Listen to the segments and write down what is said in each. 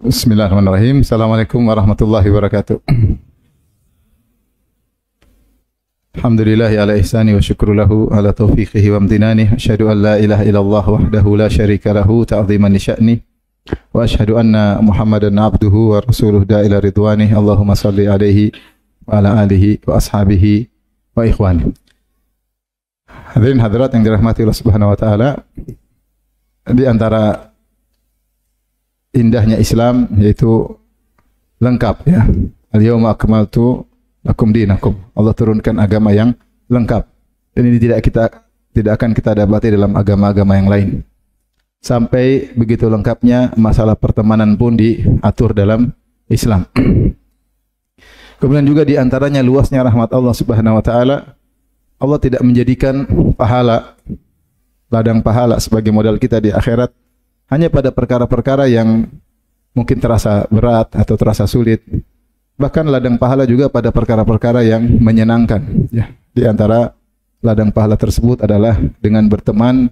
Bismillahirrahmanirrahim. Assalamualaikum warahmatullahi wabarakatuh. Alhamdulillahi ala ihsani wa syukru lahu ala taufiqihi wa amtinani. Asyhadu an la ilaha illallah wahdahu la syarika lahu ta'ziman li sya'ni. Wa asyhadu anna Muhammadan abduhu wa rasuluh da'ila ridwani. Allahumma salli alaihi wa ala alihi wa ashabihi wa ikhwani. Hadirin hadirat yang dirahmati Allah Subhanahu wa taala, di antara indahnya Islam yaitu lengkap ya. Al-yauma akmaltu lakum dinakum. Allah turunkan agama yang lengkap. Dan ini tidak akan kita dapati dalam agama-agama yang lain. Sampai begitu lengkapnya masalah pertemanan pun diatur dalam Islam. Kemudian juga di antaranya luasnya rahmat Allah Subhanahu wa taala. Allah tidak menjadikan pahala, ladang pahala sebagai modal kita di akhirat hanya pada perkara-perkara yang mungkin terasa berat atau terasa sulit. Bahkan ladang pahala juga pada perkara-perkara yang menyenangkan. Ya, di antara ladang pahala tersebut adalah dengan berteman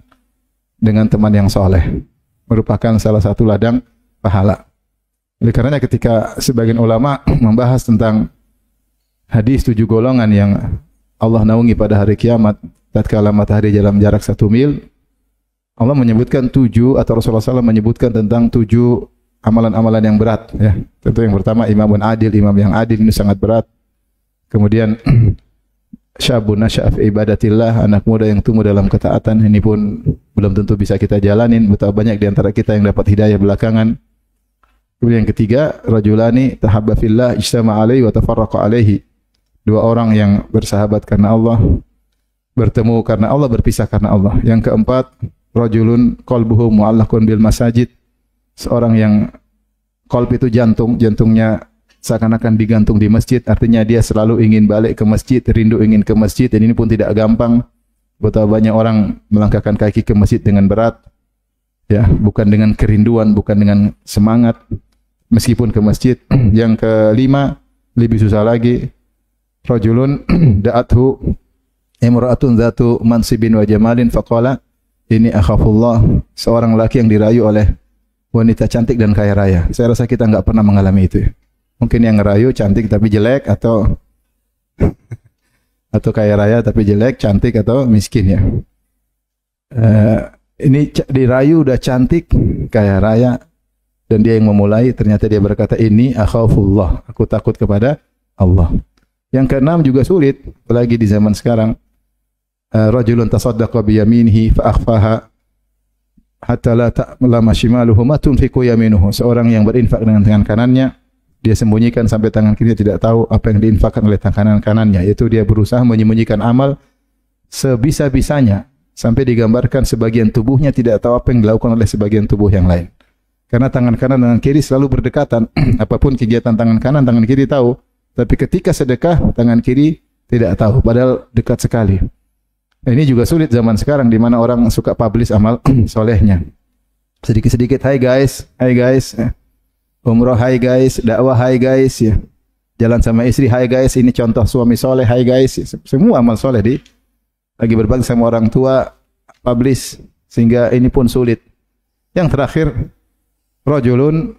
dengan teman yang soleh, merupakan salah satu ladang pahala. Oleh karenanya ketika sebagian ulama membahas tentang hadis 7 golongan yang Allah naungi pada hari kiamat tatkala matahari dalam jarak 1 mil, Allah menyebutkan 7 atau Rasulullah SAW menyebutkan tentang 7 amalan-amalan yang berat. Ya, tentu yang pertama imamun adil, imam yang adil ini sangat berat. Kemudian syabun nasya'a fi ibadatillah, anak muda yang tumbuh dalam ketaatan, ini pun belum tentu bisa kita jalanin. Betapa banyak di antara kita yang dapat hidayah belakangan. Kemudian yang ketiga, rajulani tahabba fillah ijtama'a alaihi wa tafarraqa alaihi. 2 orang yang bersahabat karena Allah, bertemu karena Allah, berpisah karena Allah. Yang keempat, rajulun qalbuhu mu'allaqun bil masajid. Seorang yang qalb itu jantungnya seakan-akan digantung di masjid, artinya dia selalu ingin balik ke masjid, rindu ingin ke masjid, dan ini pun tidak gampang. Betapa banyak orang melangkahkan kaki ke masjid dengan berat. Ya, bukan dengan kerinduan, bukan dengan semangat meskipun ke masjid. Yang kelima, lebih susah lagi, rajulun da'athu imra'atun dzatu mansibin wa jamalin faqala ini akhafullah. Seorang laki yang dirayu oleh wanita cantik dan kaya raya. Saya rasa kita enggak pernah mengalami itu. Mungkin yang ngerayu cantik tapi jelek, atau kaya raya tapi jelek, cantik atau miskin ya. Ini dirayu udah cantik, kaya raya, dan dia yang memulai, ternyata dia berkata ini akhafullah, aku takut kepada Allah. Yang keenam juga sulit, apalagi di zaman sekarang. Rajulun tasaddaqa bi yaminihi fa akhfaha hatta la ta'lama shimaluhu ma tunfiqu yaminuhu. Seorang yang berinfak dengan tangan kanannya, dia sembunyikan sampai tangan kirinya tidak tahu apa yang diinfakkan oleh tangan kanannya. Yaitu dia berusaha menyembunyikan amal sebisa-bisanya sampai digambarkan sebagian tubuhnya tidak tahu apa yang dilakukan oleh sebagian tubuh yang lain. Karena tangan kanan dan kiri selalu berdekatan. Apapun kegiatan tangan kanan, tangan kiri tahu. Tapi ketika sedekah, tangan kiri tidak tahu, padahal dekat sekali. Ini juga sulit zaman sekarang, di mana orang suka publish amal solehnya. Sedikit-sedikit, hai guys, umroh, hai guys, dakwah, hai guys, ya. Jalan sama istri, hai guys, ini contoh suami soleh, hai guys. Semua amal soleh lagi berbagi sama orang tua, publish, sehingga ini pun sulit. Yang terakhir, rajulun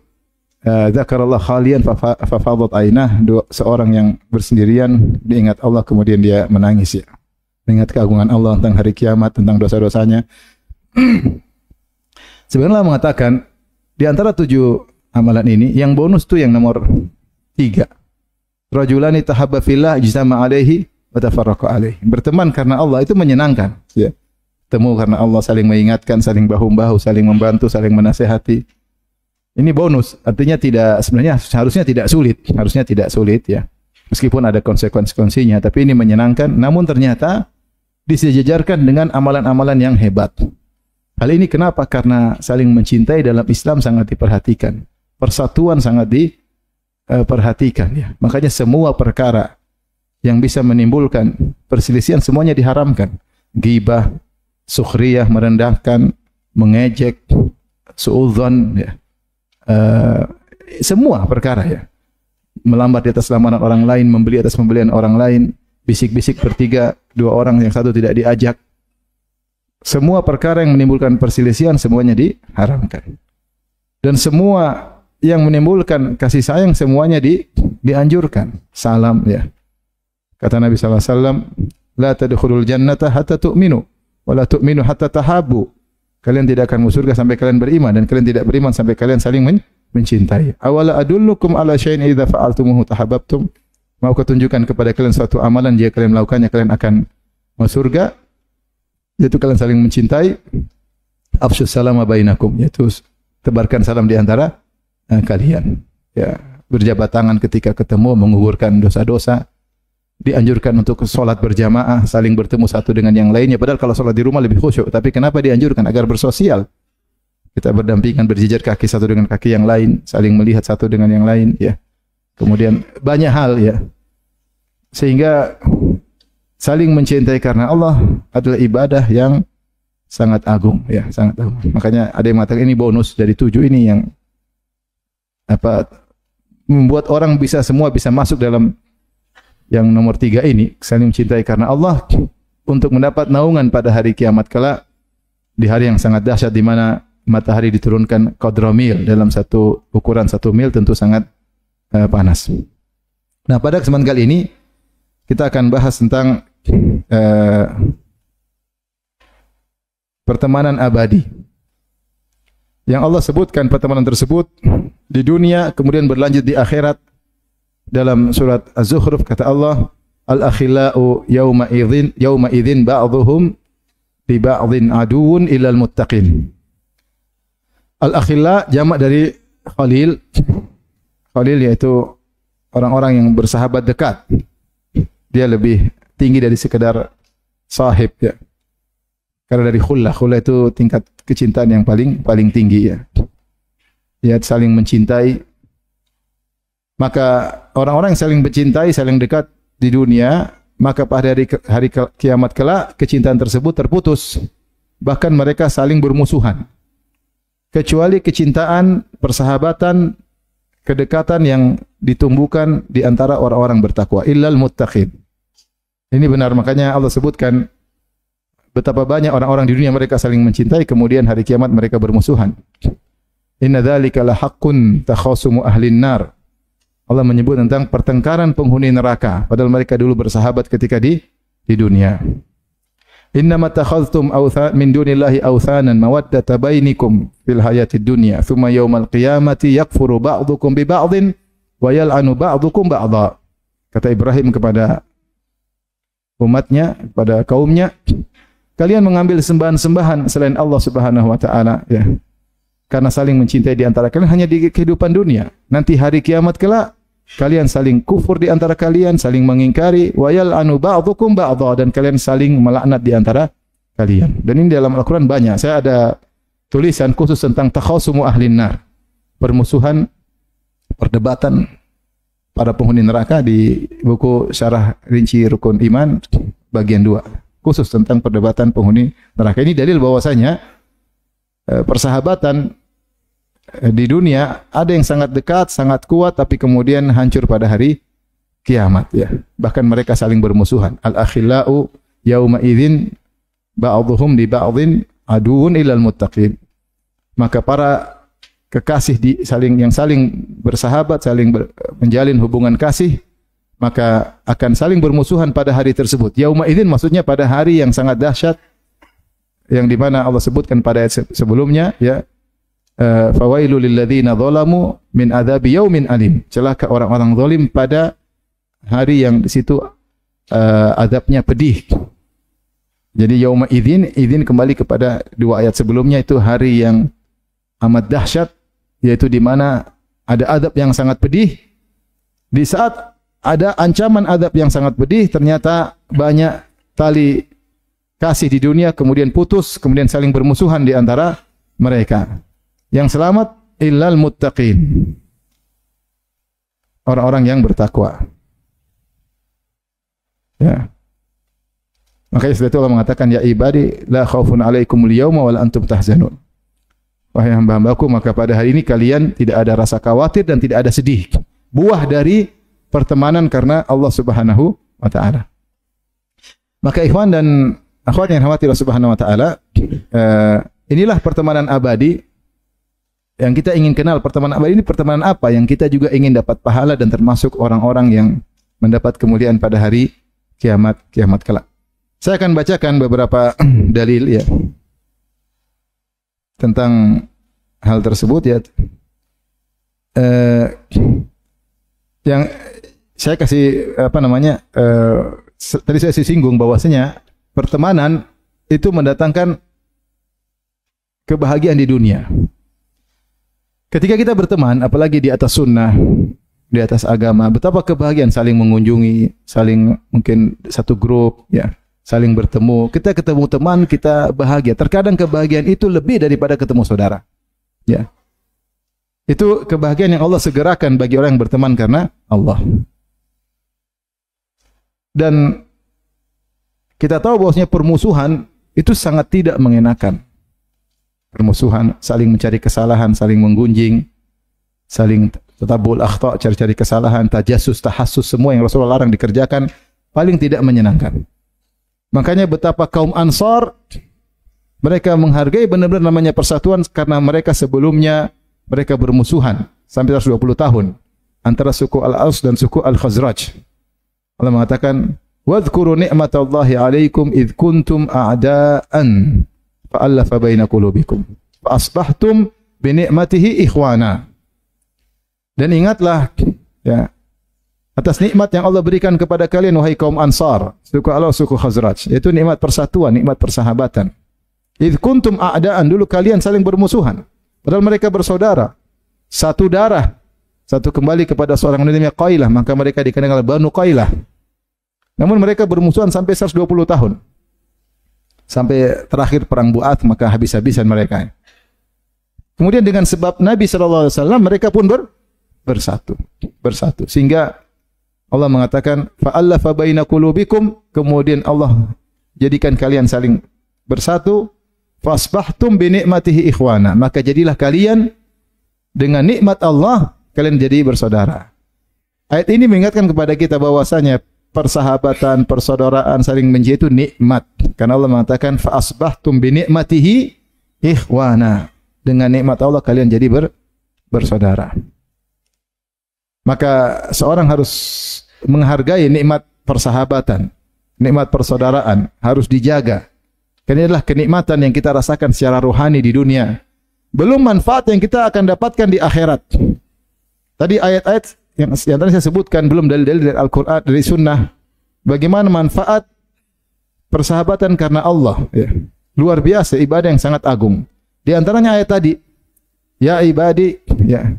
dzakarallah khalian fa fadat ainah. Seorang yang bersendirian diingat Allah kemudian dia menangis ya. Mengingat keagungan Allah tentang hari kiamat, tentang dosa-dosanya. Sebenarnya mengatakan di antara 7 amalan ini yang bonus tuh yang nomor 3. Rajulani tahabba fillah ijtama alaihi wa tafarraqa alaihi. Berteman karena Allah itu menyenangkan ya. Temu karena Allah, saling mengingatkan, saling bahu-membahu, saling membantu, saling menasihati. Ini bonus, artinya harusnya tidak sulit ya. Meskipun ada konsekuensinya, tapi ini menyenangkan. Namun ternyata disejajarkan dengan amalan-amalan yang hebat. Hal ini kenapa? Karena saling mencintai dalam Islam sangat diperhatikan. Persatuan sangat diperhatikan ya. Makanya semua perkara yang bisa menimbulkan perselisihan semuanya diharamkan. Ghibah, sukhriyah, merendahkan, mengejek, suudzon ya. Semua perkara ya, melambat di atas lamaran orang lain, membeli atas pembelian orang lain, bisik-bisik bertiga, 2 orang yang satu tidak diajak, semua perkara yang menimbulkan perselisihan semuanya diharamkan. Dan semua yang menimbulkan kasih sayang semuanya dianjurkan. Salam ya. Kata Nabi sallallahu alaihi wasallam, "La tadkhulul jannata hatta tu'minu, wa la tu'minu hatta tahabbu." Kalian tidak akan masuk surga sampai kalian beriman, dan kalian tidak beriman sampai kalian saling mencintai. Awala adullukum ala syai'in idza fa'altumuhu tahabbtum. Mau kutunjukkan kepada kalian suatu amalan, jika kalian melakukannya kalian akan masuk surga, yaitu kalian saling mencintai. Afsyus salama bainakum, yaitu tebarkan salam di antara kalian. Ya, berjabat tangan ketika ketemu, menggugurkan dosa-dosa. Dianjurkan untuk sholat berjamaah, saling bertemu satu dengan yang lainnya. Padahal kalau sholat di rumah lebih khusyuk. Tapi kenapa dianjurkan? Agar bersosial. Kita berdampingan, berjejer kaki satu dengan kaki yang lain, saling melihat satu dengan yang lain. Ya. Kemudian banyak hal ya. Sehingga saling mencintai karena Allah adalah ibadah yang sangat agung. Ya, sangat agung. Makanya ada yang mengatakan ini bonus dari 7 ini yang membuat orang semua bisa masuk dalam yang nomor 3 ini, saling mencintai karena Allah, untuk mendapat naungan pada hari kiamat kelak, di hari yang sangat dahsyat di mana matahari diturunkan qadra mil, dalam satu ukuran 1 mil tentu sangat panas. Nah, pada kesempatan kali ini kita akan bahas tentang pertemanan abadi. Yang Allah sebutkan pertemanan tersebut di dunia kemudian berlanjut di akhirat. Dalam surat Az-Zukhruf kata Allah, "Al-akhillau yawma idzin ba'dhuhum li ba'dhin aduwwun illal muttaqin." Al-akhilla jamak dari khalil. Khalil yaitu orang-orang yang bersahabat dekat. Dia lebih tinggi dari sekedar sahib ya. Karena dari khullah itu tingkat kecintaan yang paling tinggi ya. Ya, saling mencintai. Maka orang-orang yang saling mencintai, saling dekat di dunia, maka pada hari kiamat kelak kecintaan tersebut terputus. Bahkan mereka saling bermusuhan. Kecuali kecintaan, persahabatan, kedekatan yang ditumbuhkan di antara orang-orang bertakwa. Illal muttaqin. Ini benar, makanya Allah sebutkan betapa banyak orang-orang di dunia mereka saling mencintai, kemudian hari kiamat mereka bermusuhan. Inna dzalika la haqqun takhasumu ahlin nar. Allah menyebut tentang pertengkaran penghuni neraka, padahal mereka dulu bersahabat ketika di dunia. Innama takhadhtum min dunillahi awthanan mawaddata bainikum fil hayatid dunya, thumma yaumal qiyamati yakfuru ba'dukum bi ba'dhin wa yal'anu ba'dukum ba'dha. Kata Ibrahim kepada umatnya, kepada kaumnya, kalian mengambil sembahan-sembahan selain Allah Subhanahu wa taala ya. Karena saling mencintai di antara kalian hanya di kehidupan dunia. Nanti hari kiamat kelak kalian saling kufur di antara kalian, saling mengingkari, wa yal'anu ba'dukum ba'dha, dan kalian saling melaknat di antara kalian. Dan ini dalam Al-Qur'an banyak. Saya ada tulisan khusus tentang takhasumu ahlin nar. Permusuhan, perdebatan para penghuni neraka di buku Syarah Rinci Rukun Iman bagian 2. Khusus tentang perdebatan penghuni neraka. Ini dalil bahwasanya persahabatan di dunia ada yang sangat dekat, sangat kuat, tapi kemudian hancur pada hari kiamat ya. Bahkan mereka saling bermusuhan. Al-akhillau yauma idzin ba'dhuhum li ba'dhin aduwwun illal muttaqin. Maka para kekasih yang saling bersahabat, saling menjalin hubungan kasih, maka akan saling bermusuhan pada hari tersebut. Yauma idzin maksudnya pada hari yang sangat dahsyat, yang di mana Allah sebutkan pada ayat sebelumnya ya. Fawailul lilladzina zalamu min adzabi yaumin alim. Celaka orang-orang zalim pada hari yang di situ azabnya pedih. Jadi yauma idzin kembali kepada 2 ayat sebelumnya, itu hari yang amat dahsyat, yaitu di mana ada azab yang sangat pedih. Di saat ada ancaman azab yang sangat pedih, ternyata banyak tali kasih di dunia kemudian putus, kemudian saling bermusuhan di antara mereka. Yang selamat illal muttaqin. Orang-orang yang bertakwa. Ya. Makanya setelah itu Allah mengatakan, ya ibadi la khaufun alaikumul yauma wala antum tahzanun. Wahai hamba-hambaku, maka pada hari ini kalian tidak ada rasa khawatir dan tidak ada sedih. Buah dari pertemanan karena Allah Subhanahu wa taala. Maka ikhwan dan akhwat yang dirahmati Allah Subhanahu wa taala, inilah pertemanan abadi yang kita ingin kenal pertemanan abadi ini pertemanan apa yang kita juga ingin dapat pahala dan termasuk orang-orang yang mendapat kemuliaan pada hari kiamat kelak. Saya akan bacakan beberapa dalil ya tentang hal tersebut ya. Yang saya kasih tadi saya singgung bahwasanya pertemanan itu mendatangkan kebahagiaan di dunia. Ketika kita berteman, apalagi di atas sunnah, di atas agama, betapa kebahagiaan saling mengunjungi, saling mungkin satu grup, ya, saling bertemu. Kita ketemu teman, kita bahagia. Terkadang kebahagiaan itu lebih daripada ketemu saudara. Ya. Itu kebahagiaan yang Allah segerakan bagi orang yang berteman karena Allah. Dan kita tahu bahwasanya permusuhan itu sangat tidak mengenakan. Permusuhan, saling mencari kesalahan, saling menggunjing, saling tatabul akhta, cari-cari kesalahan, tajassus, tahassus, semua yang Rasulullah larang dikerjakan, paling tidak menyenangkan. Makanya betapa kaum Ansar mereka menghargai benar-benar namanya persatuan karena mereka sebelumnya mereka bermusuhan sampai 120 tahun antara suku Al-Aus dan suku Al-Khazraj. Allah mengatakan, "Wadhkuru ni'matallahi 'alaikum idh kuntum a'da'an fa'alafa baina qulubikum fa asbahtum bi ni'matihi ikhwana." Dan ingatlah ya atas nikmat yang Allah berikan kepada kalian wahai kaum Ansar, suku Al-Aus, suku Khazraj, yaitu nikmat persatuan, nikmat persahabatan. Idh kuntum a'da'an, dulu kalian saling bermusuhan. Padahal mereka bersaudara, satu darah, satu kembali kepada seorang namanya Qailah, maka mereka dikenal Banu Qailah. Namun mereka bermusuhan sampai 120 tahun. Sampai terakhir perang Bu'ath, maka habis-habisan mereka. Kemudian dengan sebab Nabi SAW, mereka pun bersatu. Sehingga Allah mengatakan, fa'allafa baina qulubikum, kemudian Allah jadikan kalian saling bersatu. Fasbahtum bi ni'matihi ikhwana, maka jadilah kalian dengan nikmat Allah kalian jadi bersaudara. Ayat ini mengingatkan kepada kita bahwasanya persahabatan, persaudaraan, saling mencintai itu nikmat. Karena Allah mengatakan fa asbahtum bi ni'matihi ikhwana. Dengan nikmat Allah kalian jadi bersaudara. Maka seorang harus menghargai nikmat persahabatan, nikmat persaudaraan, harus dijaga. Karena ini adalah kenikmatan yang kita rasakan secara rohani di dunia. Belum manfaat yang kita akan dapatkan di akhirat. Tadi ayat-ayat yang tadi saya sebutkan belum dalil-dalil dari Al-Quran, dari Sunnah. Bagaimana manfaat persahabatan karena Allah. Ya. Luar biasa, ibadah yang sangat agung. Di antaranya ayat tadi. Ya ibadi, ya,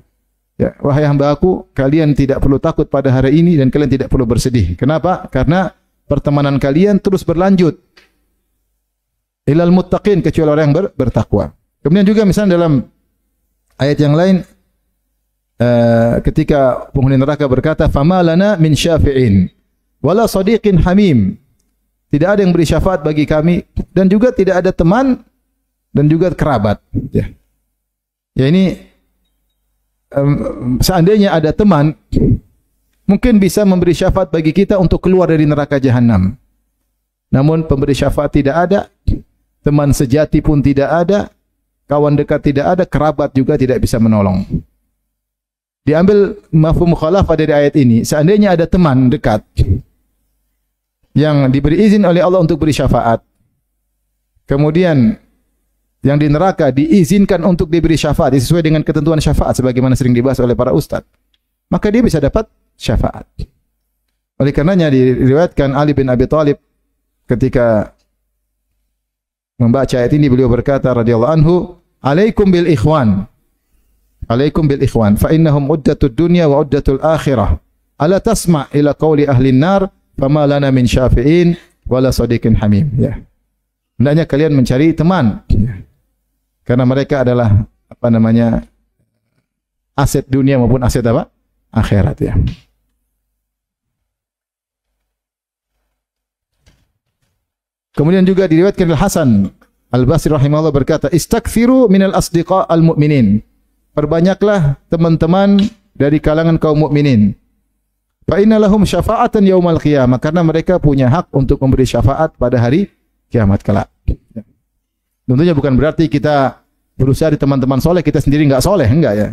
wahai hamba-Aku, kalian tidak perlu takut pada hari ini dan kalian tidak perlu bersedih. Kenapa? Karena pertemanan kalian terus berlanjut. Ilal muttaqin, kecuali orang yang bertakwa. Kemudian juga misalnya dalam ayat yang lain ketika penghuni neraka berkata, "Fama lana min syafi'in wala sadiqin hamim." Tidak ada yang beri syafaat bagi kami dan juga tidak ada teman dan juga kerabat. Ya ini seandainya ada teman mungkin bisa memberi syafaat bagi kita untuk keluar dari neraka jahanam. Namun pemberi syafaat tidak ada. Teman sejati pun tidak ada, kawan dekat tidak ada, kerabat juga tidak bisa menolong. Diambil mafhum mukhalafah dari ayat ini, seandainya ada teman dekat yang diberi izin oleh Allah untuk beri syafaat, kemudian yang di neraka diizinkan untuk diberi syafaat sesuai dengan ketentuan syafaat sebagaimana sering dibahas oleh para ustaz, maka dia bisa dapat syafaat. Oleh karenanya diriwayatkan Ali bin Abi Thalib ketika membaca ayat ini beliau berkata radhiyallahu anhu, "Alaikum bil ikhwan. Alaikum bil ikhwan fa innahum uddatud dunya wa uddatul akhirah. Ala tasma' ila qauli ahli an-nar fama lana min syafi'in wala sadiqin hamim." Ya. Hendaknya kalian mencari teman. Ya. Karena mereka adalah aset dunia maupun aset akhirat ya. Kemudian juga diriwayatkan oleh Hasan Al-Basri rahimahullah berkata, "Istaktsiru minal asdiqa al-mu'minin." Perbanyaklah teman-teman dari kalangan kaum mukminin. Fa inna lahum syafa'atan yaumal qiyamah, karena mereka punya hak untuk memberi syafaat pada hari kiamat kelak. Tentunya bukan berarti kita berusaha di teman-teman soleh, kita sendiri enggak soleh, enggak ya.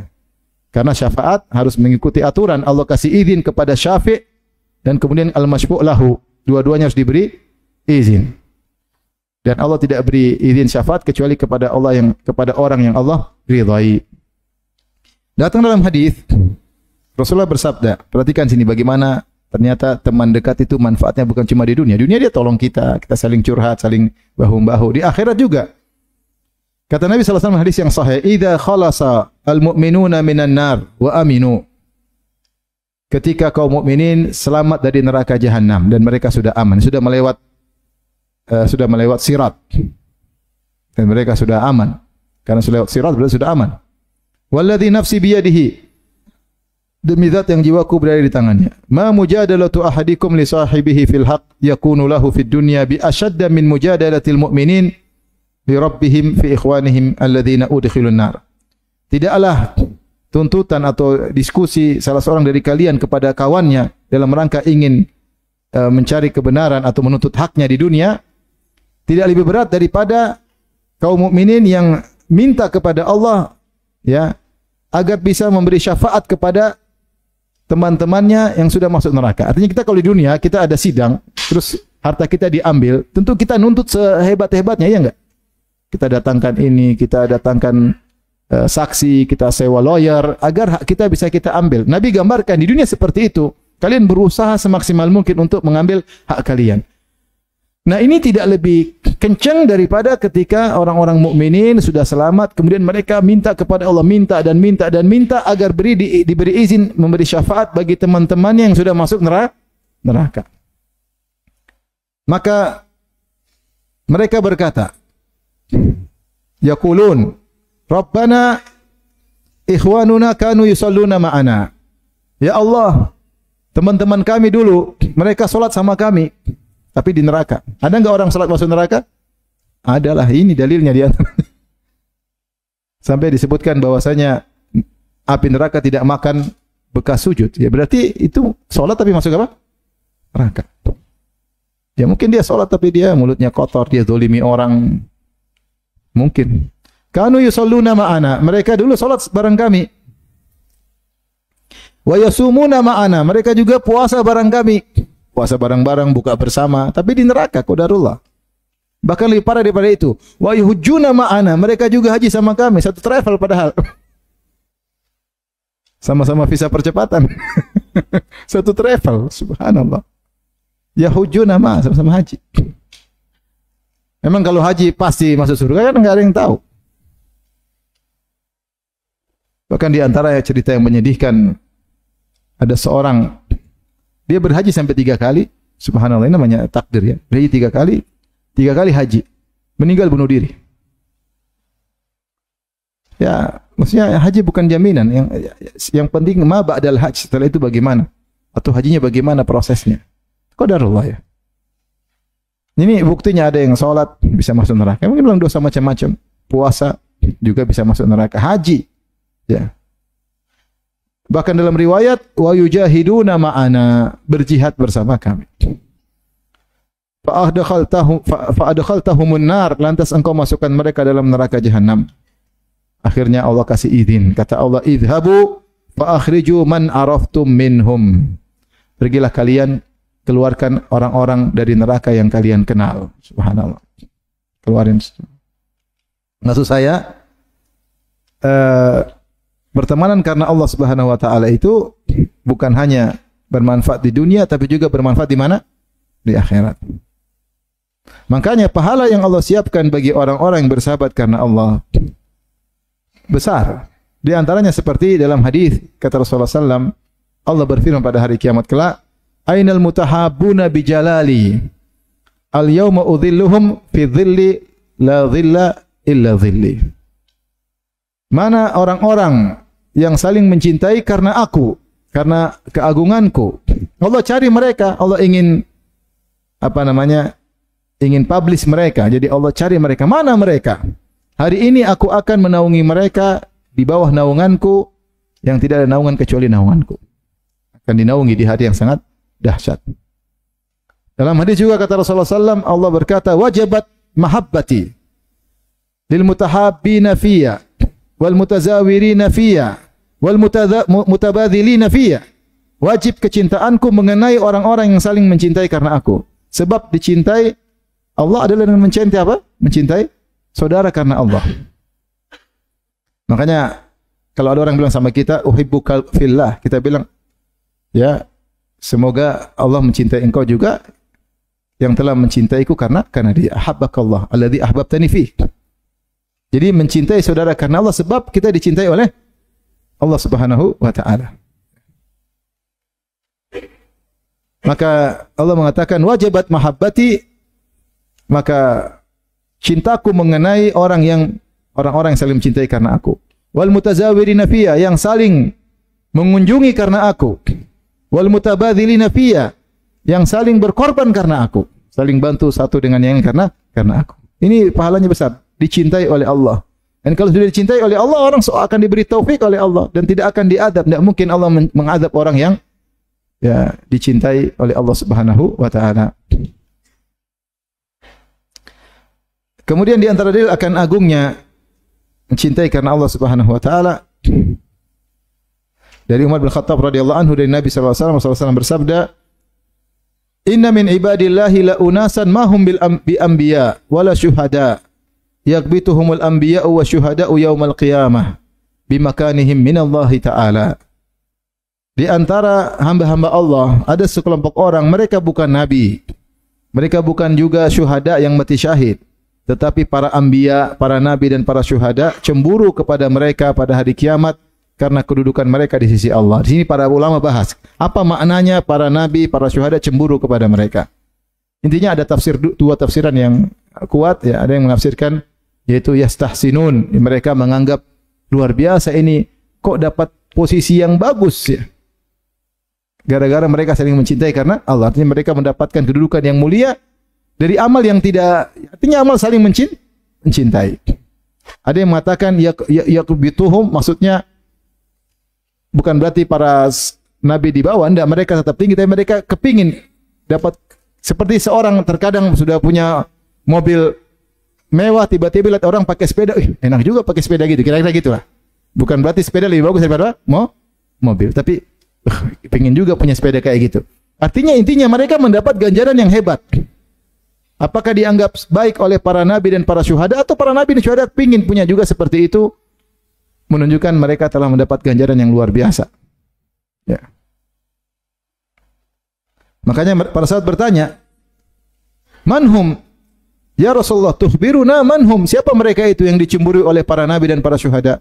Karena syafaat harus mengikuti aturan. Allah kasih izin kepada syafi' dan kemudian al-masyfu' lahu. Dua-duanya harus diberi izin. Dan Allah tidak beri izin syafaat kecuali kepada orang yang Allah ridhai. Datang dalam hadis Rasulullah bersabda, perhatikan sini bagaimana ternyata teman dekat itu manfaatnya bukan cuma di dunia. Dunia dia tolong kita saling curhat, saling bahu-membahu. Di akhirat juga. Kata Nabi SAW hadis yang sahih, "Idza khalasa al-mu'minuna minan nar wa aminu." Ketika kaum mukminin selamat dari neraka jahanam dan mereka sudah aman, sudah melewat sirat. Dan mereka sudah aman. Karena sudah lewat sirat berarti sudah aman. Walladzi nafsi biyadihi, demi zat yang jiwaku berada di tangannya. Ma mujadalatu ahadikum li sahibihi fil haqq yakunu lahu fid dunya bi ashadda min mujadalatil mu'minin bi rabbihim fi ikhwanihim alladzina udkhilun nar. Tidaklah tuntutan atau diskusi salah seorang dari kalian kepada kawannya dalam rangka ingin mencari kebenaran atau menuntut haknya di dunia tidak lebih berat daripada kaum mukminin yang minta kepada Allah ya agar bisa memberi syafaat kepada teman-temannya yang sudah masuk neraka. Artinya kita kalau di dunia kita ada sidang, terus harta kita diambil, tentu kita nuntut sehebat-hebatnya, ya enggak? Kita datangkan ini, kita datangkan saksi, kita sewa lawyer agar hak kita bisa kita ambil. Nabi gambarkan di dunia seperti itu. Kalian berusaha semaksimal mungkin untuk mengambil hak kalian. Nah, ini tidak lebih kencang daripada ketika orang-orang mukminin sudah selamat, kemudian mereka minta kepada Allah, minta dan minta dan minta agar diberi izin memberi syafaat bagi teman-temannya yang sudah masuk neraka. Maka mereka berkata, yaqulun, Rabbana ikhwanuna kanu yusalluna ma'ana. Ya Allah, teman-teman kami dulu, mereka salat sama kami. Tapi di neraka. Ada enggak orang salat masuk neraka? Adalah, ini dalilnya di antaranya. Sampai disebutkan bahwasanya api neraka tidak makan bekas sujud. Ya berarti itu salat tapi masuk apa? Neraka. Ya mungkin dia salat tapi dia mulutnya kotor, dia zalimi orang. Mungkin. Kanu yusalluna ma'ana. Mereka dulu salat bareng kami. Wa yasumuna ma'ana. Mereka juga puasa bareng kami. Puasa bareng-bareng, buka bersama, tapi di neraka qadarullah. Bahkan lebih parah daripada itu. Wa yuhujjuna ma'ana, mereka juga haji sama kami, satu travel padahal. Sama-sama visa percepatan. Satu travel, subhanallah. Yahujjuna ma'ana, sama-sama haji. Memang kalau haji pasti masuk surga kan enggak ada yang tahu. Bahkan di antara cerita yang menyedihkan, ada seorang dia berhaji sampai 3 kali. Subhanallah, ini namanya takdir ya. Berhaji 3 kali haji. Meninggal bunuh diri. Ya, maksudnya haji bukan jaminan. Yang penting ma ba'dal hajj, setelah itu bagaimana? Atau hajinya bagaimana prosesnya? Qadarullah ya. Ini buktinya ada yang salat bisa masuk neraka. Mungkin bilang dosa macam-macam. Puasa juga bisa masuk neraka. Haji. Ya. Bahkan dalam riwayat wa yujahiduna ma'ana, berjihad bersama kami. Fa adkhaltahumun nar, lantas engkau masukkan mereka dalam neraka jahanam. Akhirnya Allah kasih izin. Kata Allah, idhabu fa akhriju man araftum minhum. Pergilah kalian, keluarkan orang-orang dari neraka yang kalian kenal. Subhanallah. Keluarin. Maksud saya pertemanan karena Allah Subhanahu wa taala itu bukan hanya bermanfaat di dunia tapi juga bermanfaat di mana? Di akhirat. Makanya pahala yang Allah siapkan bagi orang-orang yang bersahabat karena Allah besar. Di antaranya seperti dalam hadis kata Rasulullah sallallahu, Allah berfirman pada hari kiamat kelak, "Ainal mutahabbuna bi jalali? Al-yauma udhilluhum fi dhilli la dhilla illa dhilli." Mana orang-orang yang saling mencintai karena aku, karena keagunganku. Allah cari mereka, Allah ingin ingin publish mereka. Jadi Allah cari mereka. Mana mereka? Hari ini aku akan menaungi mereka di bawah naunganku yang tidak ada naungan kecuali naunganku. Akan dinaungi di hari yang sangat dahsyat. Dalam hadis juga kata Rasulullah SAW, Allah berkata, wajabat mahabbati. lil mutahabbina fiyya wal mutazawirina fiyya wal mutabadzilina fiyya. Wajib kecintaanku mengenai orang-orang yang saling mencintai karena aku. Sebab dicintai Allah adalah dengan mencintai apa? Mencintai saudara karena Allah. Makanya kalau ada orang bilang sama kita, uhibbuka fillah, kita bilang, ya, semoga Allah mencintai engkau juga yang telah mencintaiku karena dia. Ahabbakallah alladzi ahbabtani fi. Jadi mencintai saudara karena Allah sebab kita dicintai oleh Allah Subhanahu wa taala. Maka Allah mengatakan wajibat mahabbati, maka cintaku mengenai orang-orang yang saling mencintai karena aku. Wal mutazawirina fiyya, yang saling mengunjungi karena aku. Wal mutabadzilina fiyya, yang saling berkorban karena aku, saling bantu satu dengan yang lain karena aku. Ini pahalanya besar, dicintai oleh Allah. Dan kalau sudah dicintai oleh Allah, orang akan diberi taufik oleh Allah dan tidak akan diadab. Tidak mungkin Allah mengadab orang yang ya dicintai oleh Allah Subhanahu wa taala. Kemudian di antara dalil akan agungnya mencintai karena Allah Subhanahu wa taala, dari Umar bin Khattab radhiyallahu anhu, dari Nabi sallallahu alaihi wasallam bersabda, "Inna min ibadillahi la unasan ma hum bi anbiya wala syuhada, yakbituhumul anbiya'u wa syuhada'u yaumal qiyamah bi makanihim minallahi ta'ala." Di antara hamba-hamba Allah ada sekelompok orang, mereka bukan nabi, mereka bukan juga syuhada yang mati syahid, tetapi para anbiya, para nabi dan para syuhada cemburu kepada mereka pada hari kiamat karena kedudukan mereka di sisi Allah. Di sini para ulama bahas apa maknanya para nabi, para syuhada cemburu kepada mereka. Intinya ada dua tafsiran yang kuat, ya. Ada yang menafsirkan yaitu yastahsinun, mereka menganggap luar biasa ini kok dapat posisi yang bagus, ya. Gara-gara mereka saling mencintai karena Allah. Artinya mereka mendapatkan kedudukan yang mulia dari amal yang tidak, artinya amal saling mencintai. Ada yang mengatakan yakbituhum, maksudnya bukan berarti para nabi di bawah, enggak, mereka tetap tinggi, tapi mereka kepingin dapat seperti seorang terkadang sudah punya mobil mewah, tiba-tiba lihat orang pakai sepeda, enak juga pakai sepeda gitu, kira-kira gitulah. Bukan berarti sepeda lebih bagus daripada mobil, tapi pengen juga punya sepeda kayak gitu. Artinya intinya mereka mendapat ganjaran yang hebat. Apakah dianggap baik oleh para nabi dan para syuhada, atau para nabi dan syuhada pingin punya juga seperti itu, menunjukkan mereka telah mendapat ganjaran yang luar biasa. Ya. Makanya para sahabat bertanya, manhum? Ya Rasulullah, tukhbiruna manhum? Siapa mereka itu yang dicemburu oleh para nabi dan para syuhada?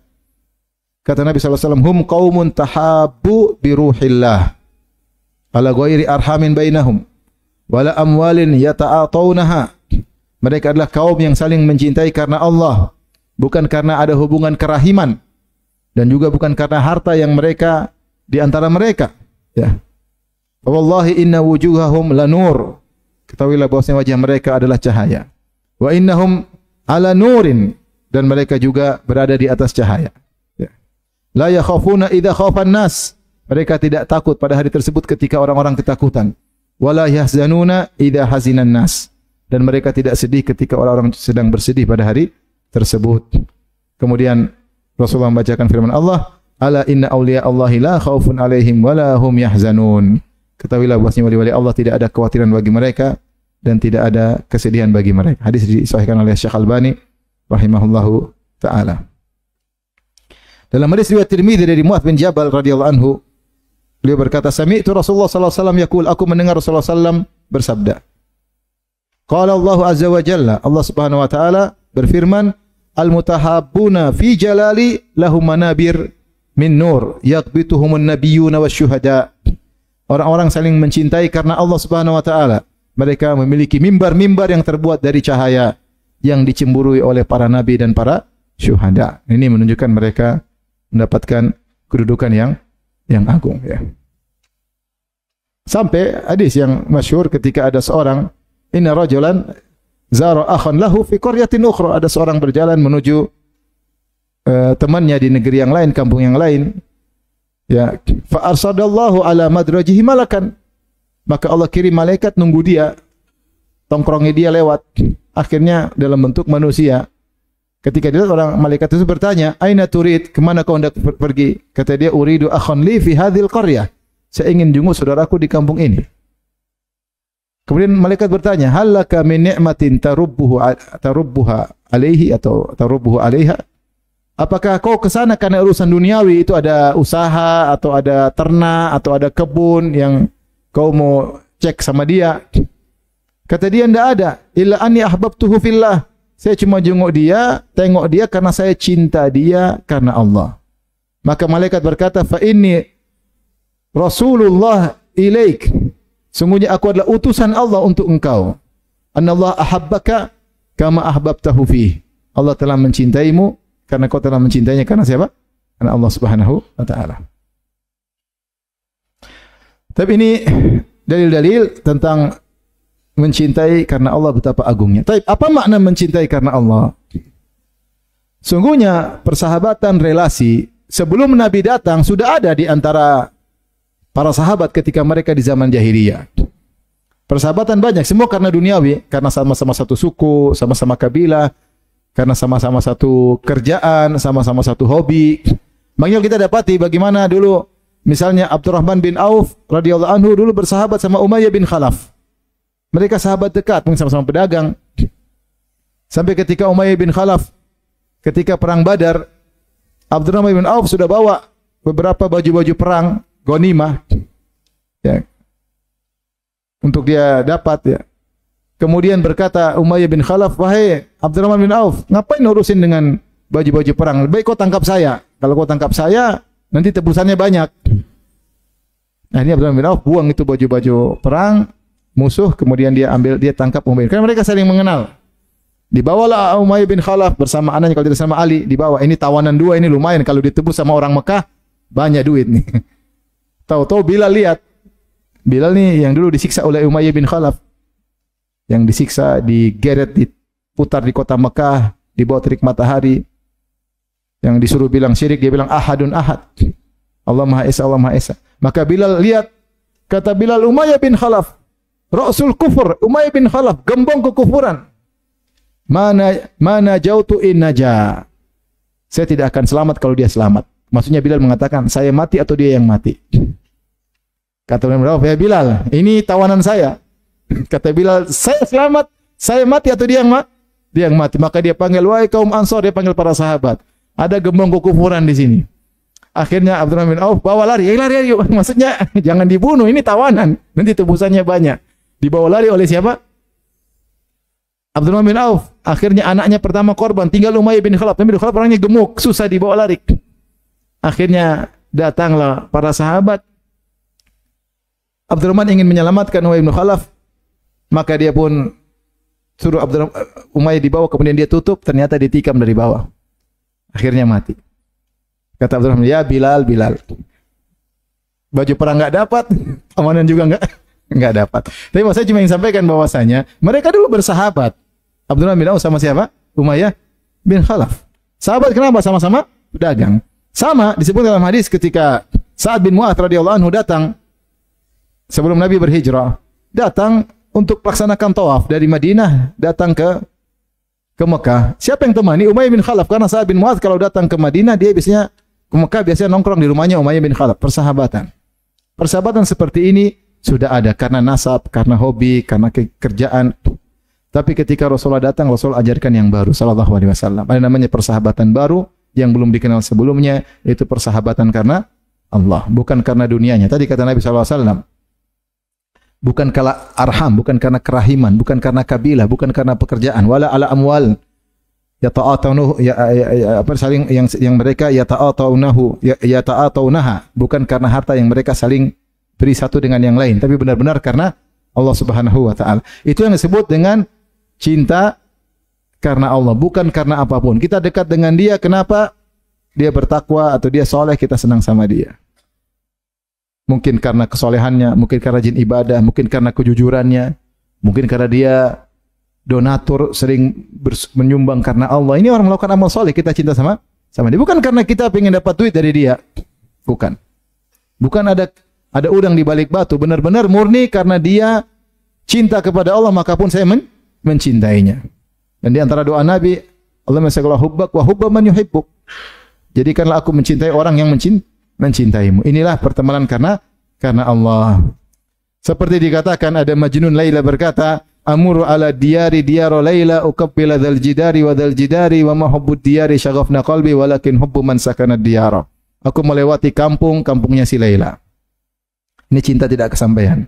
Kata Nabi SAW, hum qaumun tahabbu biruhillah ala ghairi arhamin bainahum wala amwalin yata'atawnaha. Mereka adalah kaum yang saling mencintai karena Allah, bukan karena ada hubungan kerahiman, dan juga bukan karena harta yang mereka di antara mereka. Ya. Wallahi inna wujuhahum lanur. Ketahuilah bahwasanya wajah mereka adalah cahaya. Wa innahum ala nurin, dan mereka juga berada di atas cahaya. La yakhafuna idza khafan nas. Mereka tidak takut pada hari tersebut ketika orang-orang ketakutan. Wala yahzanuna idza hazinan nas. Dan mereka tidak sedih ketika orang-orang sedang bersedih pada hari tersebut. Kemudian Rasulullah membacakan firman Allah, ala inna awliya Allahi la khaufun alaihim wala hum yahzanun. Ketahuilah bahwasanya wali-wali Allah tidak ada kekhawatiran bagi mereka dan tidak ada kesedihan bagi mereka. Hadis disahihkan oleh Syekh Albani rahimahullahu taala. Dalam hadis riwayat Tirmidzi dari Muadz bin Jabal radhiyallahu anhu, beliau berkata, sami'tu Rasulullah sallallahu alaihi wasallam yaqul, aku mendengar Rasulullah sallallahu bersabda. Qala Allah azza wa jalla, Allah Subhanahu wa taala berfirman, al-mutahabbuna fi jalali lahum manabir min nur yaqbituhumun nabiyyuna wasyuhada. Orang-orang saling mencintai karena Allah Subhanahu wa taala. Mereka memiliki mimbar-mimbar yang terbuat dari cahaya yang dicemburui oleh para nabi dan para syuhada. Ini menunjukkan mereka mendapatkan kedudukan yang agung, ya. Sampai hadis yang masyhur ketika ada seorang, inna rajulan zara akhan lahu fi qaryatin ukhra, ada seorang berjalan menuju temannya di negeri yang lain, kampung yang lain, ya, fa arsadallahu ala madrajihi malakan, maka Allah kirim malaikat nunggu dia, tongkrongnya dia lewat, akhirnya dalam bentuk manusia. Ketika dilihat orang malaikat itu bertanya, "Aina turid? Kemana kau hendak pergi?" Kata dia, "Uridu akhan li fi hadhil qaryah." Saya ingin jenguk saudaraku di kampung ini. Kemudian malaikat bertanya, "Hal laka min ni'matin tarubbuha alaihi atau tarubbuhu alaiha?" Apakah kau ke sana karena urusan duniawi, itu ada usaha atau ada ternak atau ada kebun yang kau mau cek sama dia? Kata dia, "Enggak ada, illa anni ahbabtuhu fillah." Saya cuma jenguk dia, tengok dia karena saya cinta dia karena Allah. Maka malaikat berkata, "Fa inni Rasulullah ilaik." Sungguhnya aku adalah utusan Allah untuk engkau. Annallah ahabbaka kama ahbabtahu fi. Allah telah mencintaimu karena kau telah mencintainya karena siapa? Karena Allah Subhanahu wa taala. Tapi ini dalil-dalil tentang mencintai karena Allah betapa agungnya. Tapi apa makna mencintai karena Allah? Sungguhnya persahabatan relasi sebelum Nabi datang sudah ada di antara para sahabat ketika mereka di zaman jahiliyah. Persahabatan banyak, semua karena duniawi, karena sama-sama satu suku, sama-sama kabilah, karena sama-sama satu kerjaan, sama-sama satu hobi. Makanya kita dapati bagaimana dulu misalnya Abdurrahman bin Auf radhiyallahu anhu dulu bersahabat sama Umayyah bin Khalaf. Mereka sahabat dekat, mungkin sama-sama pedagang. Sampai ketika Umayyah bin Khalaf, ketika perang Badar, Abdurrahman bin Auf sudah bawa beberapa baju-baju perang, ghanimah, ya, untuk dia dapat. Ya. Kemudian berkata Umayyah bin Khalaf, "Wahai Abdurrahman bin Auf, ngapain urusin dengan baju-baju perang? Lebih baik kau tangkap saya. Kalau kau tangkap saya, nanti tebusannya banyak." Nah ini Abdurrahman bin Auf buang itu baju-baju perang, musuh, kemudian dia tangkap Umayyah. Karena mereka saling mengenal. Dibawalah Umayyah bin Khalaf bersama anaknya, kalau tidak sama Ali, dibawa. Ini tawanan dua, ini lumayan kalau ditebus sama orang Mekah, banyak duit nih. Tahu-tahu Bilal lihat. Bilal nih yang dulu disiksa oleh Umayyah bin Khalaf. Yang disiksa, digeret, diputar di kota Mekah, di bawah terik matahari. Yang disuruh bilang syirik, dia bilang ahadun ahad. Allah Maha Esa, Allah Maha Esa. Maka Bilal lihat, kata Bilal, Umayyah bin Khalaf, Rasul kufur, Umayyah bin Khalaf, gembong kekufuran. Mana jautu in naja. Saya tidak akan selamat kalau dia selamat. Maksudnya Bilal mengatakan, saya mati atau dia yang mati. Kata Bilal, ya Bilal, ini tawanan saya. Kata Bilal, saya selamat, saya mati atau dia yang mati. Maka dia panggil, wahai kaum Ansor, dia panggil para sahabat. Ada gembong kekufuran di sini. Akhirnya Abdurrahman bin Auf bawa lari, lari, yuk. Maksudnya jangan dibunuh, ini tawanan, nanti tebusannya banyak. Dibawa lari oleh siapa? Abdurrahman bin Auf. Akhirnya anaknya pertama korban, tinggal Umayyah bin Khalaf. Tapi Khalaf orangnya gemuk, susah dibawa lari. Akhirnya datanglah para sahabat. Abdurrahman ingin menyelamatkan Umayyah bin Khalaf, maka dia pun suruh Umayyah dibawa, kemudian dia tutup, ternyata ditikam dari bawah. Akhirnya mati. Kata Abdurrahman, ya Bilal, baju perang enggak dapat, amanan juga enggak dapat. Tapi saya cuma ingin sampaikan bahwasanya mereka dulu bersahabat. Abdurrahman bin Auf sama siapa? Umayyah bin Khalaf. Sahabat kenapa? Sama-sama pedagang. Sama disebut dalam hadis ketika Sa'ad bin Mu'adz radhiyallahu anhu datang sebelum Nabi berhijrah, datang untuk melaksanakan tawaf dari Madinah datang ke Mekah. Siapa yang temani? Umayyah bin Khalaf, karena Sa'ad bin Mu'adz kalau datang ke Madinah dia biasanya ke Mekah, biasanya nongkrong di rumahnya Umayyah bin Khalaf. Persahabatan. Persahabatan seperti ini sudah ada karena nasab, karena hobi, karena kerjaan. Tapi ketika Rasulullah datang, Rasul ajarkan yang baru sallallahu alaihi wasallam. Ada namanya persahabatan baru yang belum dikenal sebelumnya, yaitu persahabatan karena Allah, bukan karena dunianya. Tadi kata Nabi sallallahu alaihi wasallam, bukan karena arham, bukan karena kerahiman, bukan karena kabilah, bukan karena pekerjaan, wala ala amwal yata'atawnuhu saling yang mereka yata'atawnaha, bukan karena harta yang mereka saling beri satu dengan yang lain, tapi benar-benar karena Allah Subhanahu wa taala. Itu yang disebut dengan cinta karena Allah, bukan karena apapun. Kita dekat dengan dia, kenapa? Dia bertakwa atau dia soleh, kita senang sama dia. Mungkin karena kesolehannya, mungkin karena rajin ibadah, mungkin karena kejujurannya, mungkin karena dia donatur, sering menyumbang karena Allah. Ini orang melakukan amal soleh, kita cinta sama dia. Bukan karena kita ingin dapat duit dari dia. Bukan. Bukan ada udang di balik batu. Benar-benar murni karena dia cinta kepada Allah, maka pun saya mencintainya. Dan di antara doa Nabi, Allah masyaAllah hubbak wa hubba man yuhibbuk. Jadikanlah aku mencintai orang yang mencintaimu. Inilah pertemanan karena Allah. Seperti dikatakan ada Majnun Laila berkata, amuru ala diyari diyara Laila uqabbila dzal jidari wa dzal jidari wa ma hubbud diyari syaghafna qalbi walakin hubbu man sakana diyara. Aku melewati kampungnya si Laila. Ini cinta tidak kesampaian.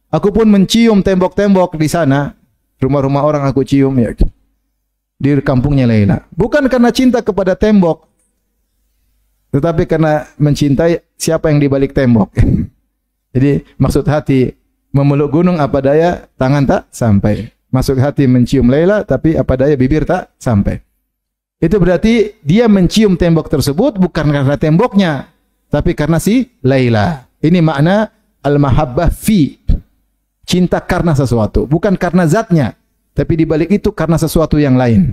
Aku pun mencium tembok-tembok di sana, rumah-rumah orang aku cium ya. Di kampungnya Laila. Bukan karena cinta kepada tembok, tetapi karena mencintai siapa yang di balik tembok. Jadi maksud hati memeluk gunung apa daya tangan tak sampai. Maksud hati mencium Laila tapi apa daya bibir tak sampai. Itu berarti dia mencium tembok tersebut bukan karena temboknya, tapi karena si Laila. Ini makna al-mahabbah fi. Cinta karena sesuatu, bukan karena zatnya, tapi di balik itu karena sesuatu yang lain.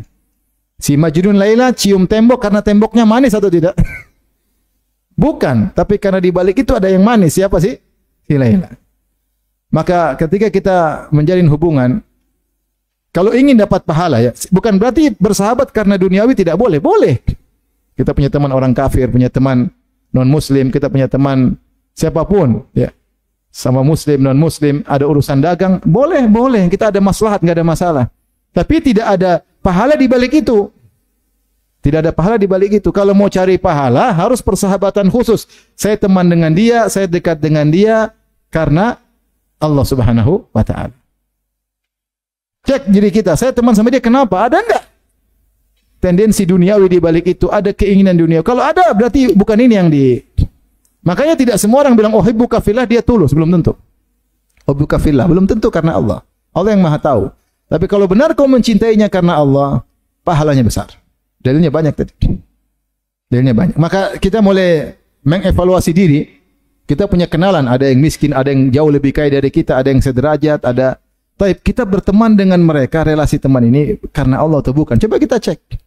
Si Majnun Laila cium tembok karena temboknya manis atau tidak? Bukan, tapi karena di balik itu ada yang manis. Siapa sih? Si Laila. Maka ketika kita menjalin hubungan, kalau ingin dapat pahala ya, bukan berarti bersahabat karena duniawi tidak boleh. Boleh. Kita punya teman orang kafir, punya teman non-muslim, kita punya teman siapapun, ya. Sama muslim, non-muslim, ada urusan dagang, boleh. Kita ada maslahat, enggak ada masalah. Tapi tidak ada pahala di balik itu. Tidak ada pahala di balik itu. Kalau mau cari pahala, harus persahabatan khusus. Saya teman dengan dia, saya dekat dengan dia karena Allah Subhanahu wa taala. Cek diri kita, saya teman sama dia kenapa? Ada enggak tendensi duniawi di balik itu? Ada keinginan dunia. Kalau ada, berarti bukan ini yang Makanya tidak semua orang bilang uhibbuka fillah dia tulus, belum tentu. Uhibbuka fillah belum tentu karena Allah. Allah yang Maha tahu. Tapi kalau benar kau mencintainya karena Allah, pahalanya besar. Dalilnya banyak tadi. Dalilnya banyak. Maka kita mulai mengevaluasi diri. Kita punya kenalan, ada yang miskin, ada yang jauh lebih kaya dari kita, ada yang sederajat, ada. Tapi kita berteman dengan mereka, relasi teman ini karena Allah atau bukan? Coba kita cek.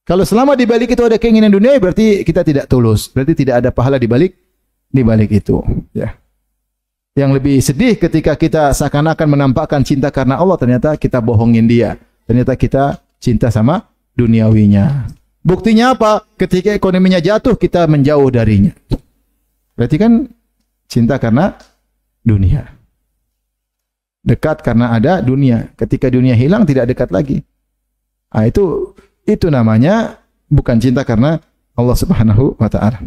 Kalau selama di balik itu ada keinginan dunia, berarti kita tidak tulus. Berarti tidak ada pahala di balik itu. Ya. Yang lebih sedih ketika kita seakan-akan menampakkan cinta karena Allah, ternyata kita bohongin dia. Ternyata kita cinta sama duniawinya. Buktinya apa? Ketika ekonominya jatuh, kita menjauh darinya. Berarti kan cinta karena dunia. Dekat karena ada dunia. Ketika dunia hilang, tidak dekat lagi. Nah, itu namanya bukan cinta karena Allah Subhanahu wa taala.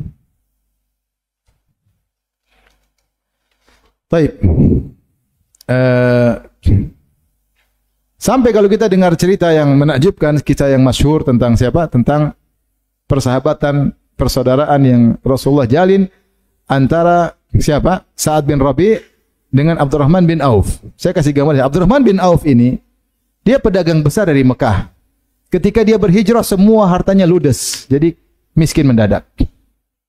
Baik. Sampai kalau kita dengar cerita yang menakjubkan, kisah yang masyhur tentang siapa? Tentang persahabatan, persaudaraan yang Rasulullah jalin antara siapa? Sa'ad bin Rabi' dengan Abdurrahman bin Auf. Saya kasih gambar. Abdurrahman bin Auf ini, dia pedagang besar dari Mekah. Ketika dia berhijrah, semua hartanya ludes. Jadi miskin mendadak.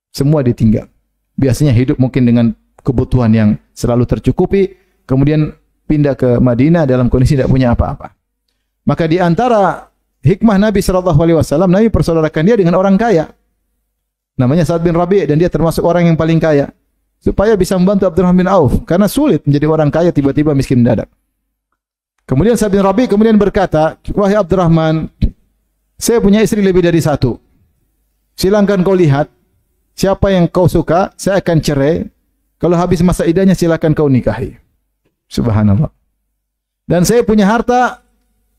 Semua ditinggal. Biasanya hidup mungkin dengan kebutuhan yang selalu tercukupi. Kemudian pindah ke Madinah dalam kondisi tidak punya apa-apa. Maka di antara hikmah Nabi SAW, Nabi persaudarakan dia dengan orang kaya. Namanya Sa'ad bin Rabi' dan dia termasuk orang yang paling kaya. Supaya bisa membantu Abdurrahman bin Auf. Karena sulit menjadi orang kaya tiba-tiba miskin mendadak. Kemudian Sa'ad bin Rabi' kemudian berkata, wahai Abdurrahman, saya punya istri lebih dari satu. Silakan kau lihat, siapa yang kau suka, saya akan cerai. Kalau habis masa iddahnya, silakan kau nikahi. Subhanallah. Dan saya punya harta,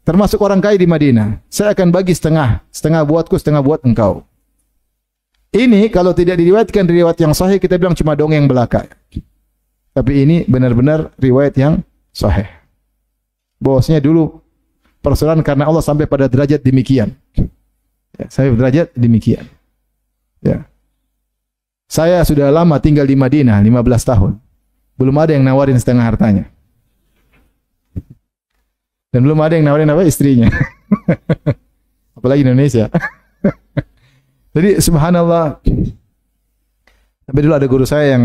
termasuk orang kaya di Madinah. Saya akan bagi setengah. Setengah buatku, setengah buat engkau. Ini kalau tidak diriwayatkan riwayat yang sahih, kita bilang cuma dongeng belaka. Tapi ini benar-benar riwayat yang sahih. Bahwasanya dulu persaudaraan karena Allah sampai pada derajat demikian. Ya, sampai derajat demikian. Ya. Saya sudah lama tinggal di Madinah, 15 tahun. Belum ada yang nawarin setengah hartanya. Dan belum ada yang nawarin apa? Istrinya. Apalagi Indonesia. Jadi subhanallah. Tapi dulu ada guru saya yang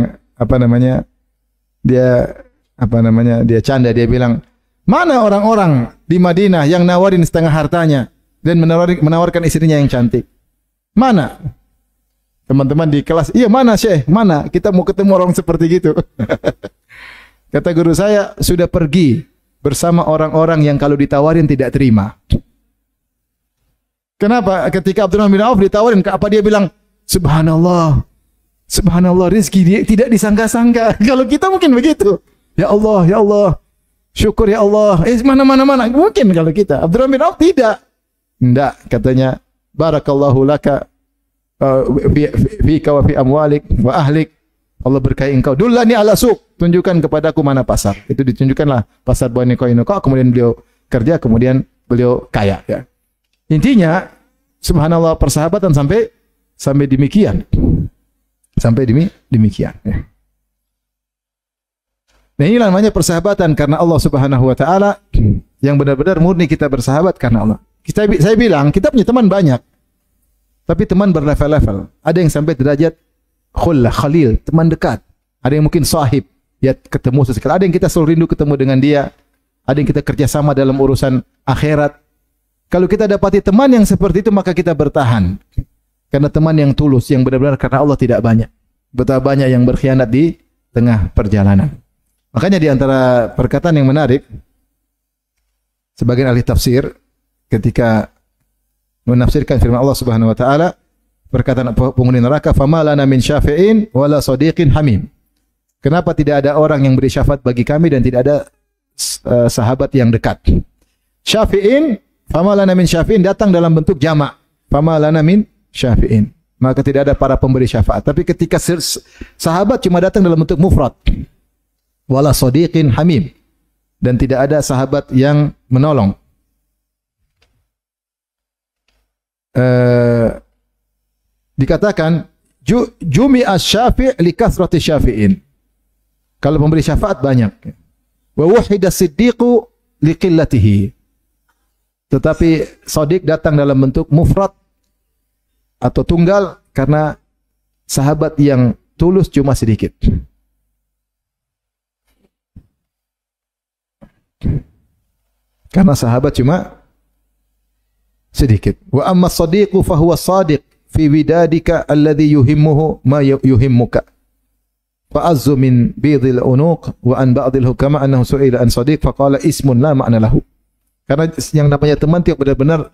dia canda, dia bilang, mana orang-orang di Madinah yang nawarin setengah hartanya dan menawarkan istrinya yang cantik? Mana? Teman-teman di kelas, iya mana Syekh? Mana? Kita mau ketemu orang seperti gitu. Kata guru saya, sudah pergi bersama orang-orang yang kalau ditawarin tidak terima. Kenapa? Ketika Abdurrahman bin Auf ditawarin, apa dia bilang? Subhanallah. Subhanallah, rezeki dia tidak disangka-sangka. Kalau kita mungkin begitu. Ya Allah, ya Allah. Syukur ya Allah. Mana. Mungkin kalau kita. Abdurrahman bin Auf tidak. Tidak, katanya. Barakallahu laka fika wa fi amwalik wa ahlik. Allah berkahi engkau. Dullani ala suq. Tunjukkan kepadaku mana pasar. Itu ditunjukkanlah pasar Bani Qainuqa. Kemudian beliau kerja, kemudian beliau kaya. Ya. Intinya, subhanallah, persahabatan sampai demikian. Sampai demikian. Ya. Nah, inilah namanya persahabatan karena Allah Subhanahu wa taala, yang benar-benar murni kita bersahabat karena Allah. Saya bilang, kita punya teman banyak. Tapi teman berlevel-level. Ada yang sampai derajat khullah, khalil, teman dekat. Ada yang mungkin sahib, ya ketemu sesekali. Ada yang kita selalu rindu ketemu dengan dia. Ada yang kita kerjasama dalam urusan akhirat. Kalau kita dapati teman yang seperti itu, maka kita bertahan. Karena teman yang tulus, yang benar-benar karena Allah tidak banyak. Betapa banyak yang berkhianat di tengah perjalanan. Makanya di antara perkataan yang menarik, sebagian ahli tafsir ketika menafsirkan firman Allah Subhanahu wa taala, perkataan penghuni neraka, "Fama lana min syafi'in wala shadiqin hamim." Kenapa tidak ada orang yang beri syafaat bagi kami dan tidak ada sahabat yang dekat? Syafi'in, fama lana min syafi'in datang dalam bentuk jamak. Fama lana min syafi'in. Maka tidak ada para pemberi syafaat. Tapi ketika sahabat cuma datang dalam bentuk mufrad. Wala shadiqin hamim. Dan tidak ada sahabat yang menolong. Dikatakan jumi'a syafi' li kathrati syafi'in. Kalau pemberi syafaat banyak. Wa wuhida siddiqu li qillatihi. Tetapi shadiq datang dalam bentuk mufrad atau tunggal karena sahabat yang tulus cuma sedikit. Karena sahabat cuma sedikit. Wa amma as-sadiqu fa huwa as-sadiq fi widadika alladhi yuhimmuhu ma yuhimmuka. Fa azzu min bidhil unuq wa an ba'dil hukama annahu su'ila an sadiq fa qala ismun la ma'na lahu. Karena yang namanya teman tiap benar-benar